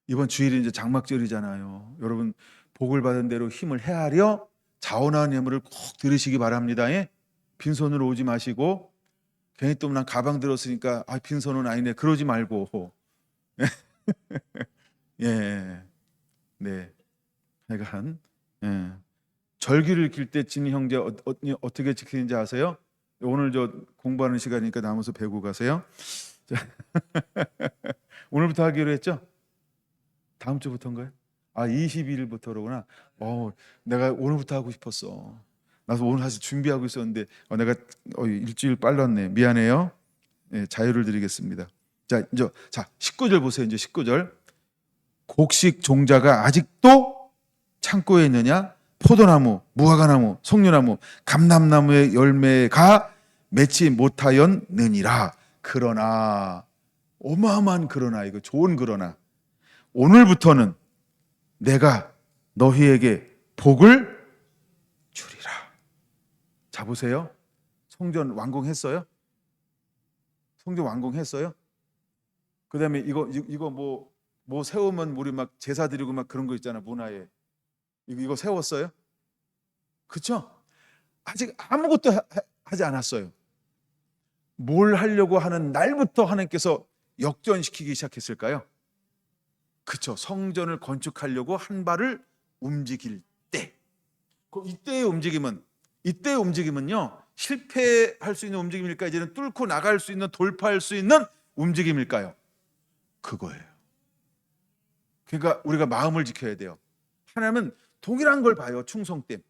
이번 주일이 이제 장막절이잖아요. 여러분 복을 받은 대로 힘을 헤아려 자원하는 예물을 꼭 들으시기 바랍니다. 예? 빈손으로 오지 마시고, 괜히 또 난 가방 들었으니까 빈손은 아니네, 그러지 말고. 예, 네, 하여간 절기를 지킬 때 진 형제 어떻게 지키는지 아세요? 오늘 저 공부하는 시간이니까 남아서 배우고 가세요. 오늘부터 하기로 했죠? 다음 주부터인가요? 22일부터로구나. 내가 오늘부터 하고 싶었어. 나도 오늘 사실 준비하고 있었는데 내가 일주일 빨랐네. 미안해요. 예, 자유를 드리겠습니다. 자, 19절 보세요. 이제 19절. 곡식 종자가 아직도 창고에 있느냐? 포도나무, 무화과나무, 석류나무, 감람나무의 열매가 맺지 못하였느니라. 그러나, 어마어마한 그러나, 이거 좋은 그러나, 오늘부터는 내가 너희에게 복을 주리라. 자, 보세요. 성전 완공했어요? 성전 완공했어요? 그 다음에 이거 뭐 세우면 우리 막 제사 드리고 막 그런 거 있잖아, 문화에. 이거 세웠어요? 그렇죠? 아직 아무것도 하지 않았어요. 뭘 하려고 하는 날부터 하나님께서 역전시키기 시작했을까요? 그렇죠. 성전을 건축하려고 한 발을 움직일 때. 이때의 움직임은요, 실패할 수 있는 움직임일까요? 이제는 뚫고 나갈 수 있는, 돌파할 수 있는 움직임일까요? 그거예요. 그러니까 우리가 마음을 지켜야 돼요. 하나님은 동일한 걸 봐요. 충성됨.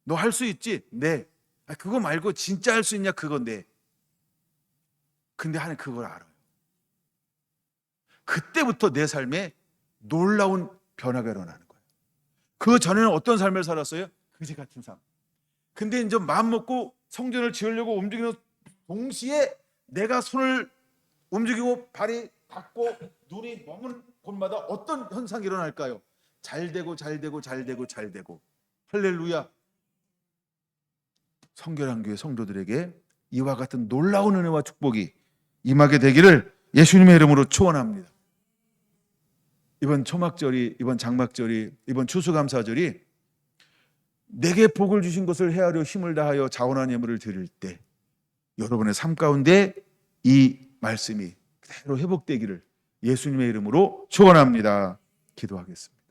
너 할 수 있지? 네. 그거 말고 진짜 할 수 있냐? 그건 네. 근데 하나님 그걸 알아요. 그때부터 내 삶에 놀라운 변화가 일어나는 거예요. 그 전에는 어떤 삶을 살았어요? 그지 같은 삶. 근데 이제 마음 먹고 성전을 지으려고 움직이는 동시에 내가 손을 움직이고 발이 닿고 눈이 머문 곳마다 어떤 현상이 일어날까요? 잘 되고 잘 되고 잘 되고 잘 되고. 할렐루야. 성결한교회 성도들에게 이와 같은 놀라운 은혜와 축복이 임하게 되기를 예수님의 이름으로 축원합니다. 이번 초막절이, 이번 장막절이, 이번 추수감사절이 내게 복을 주신 것을 헤아려 힘을 다하여 자원한 예물을 드릴 때 여러분의 삶 가운데 이 말씀이 그대로 회복되기를 예수님의 이름으로 축원합니다. 기도하겠습니다.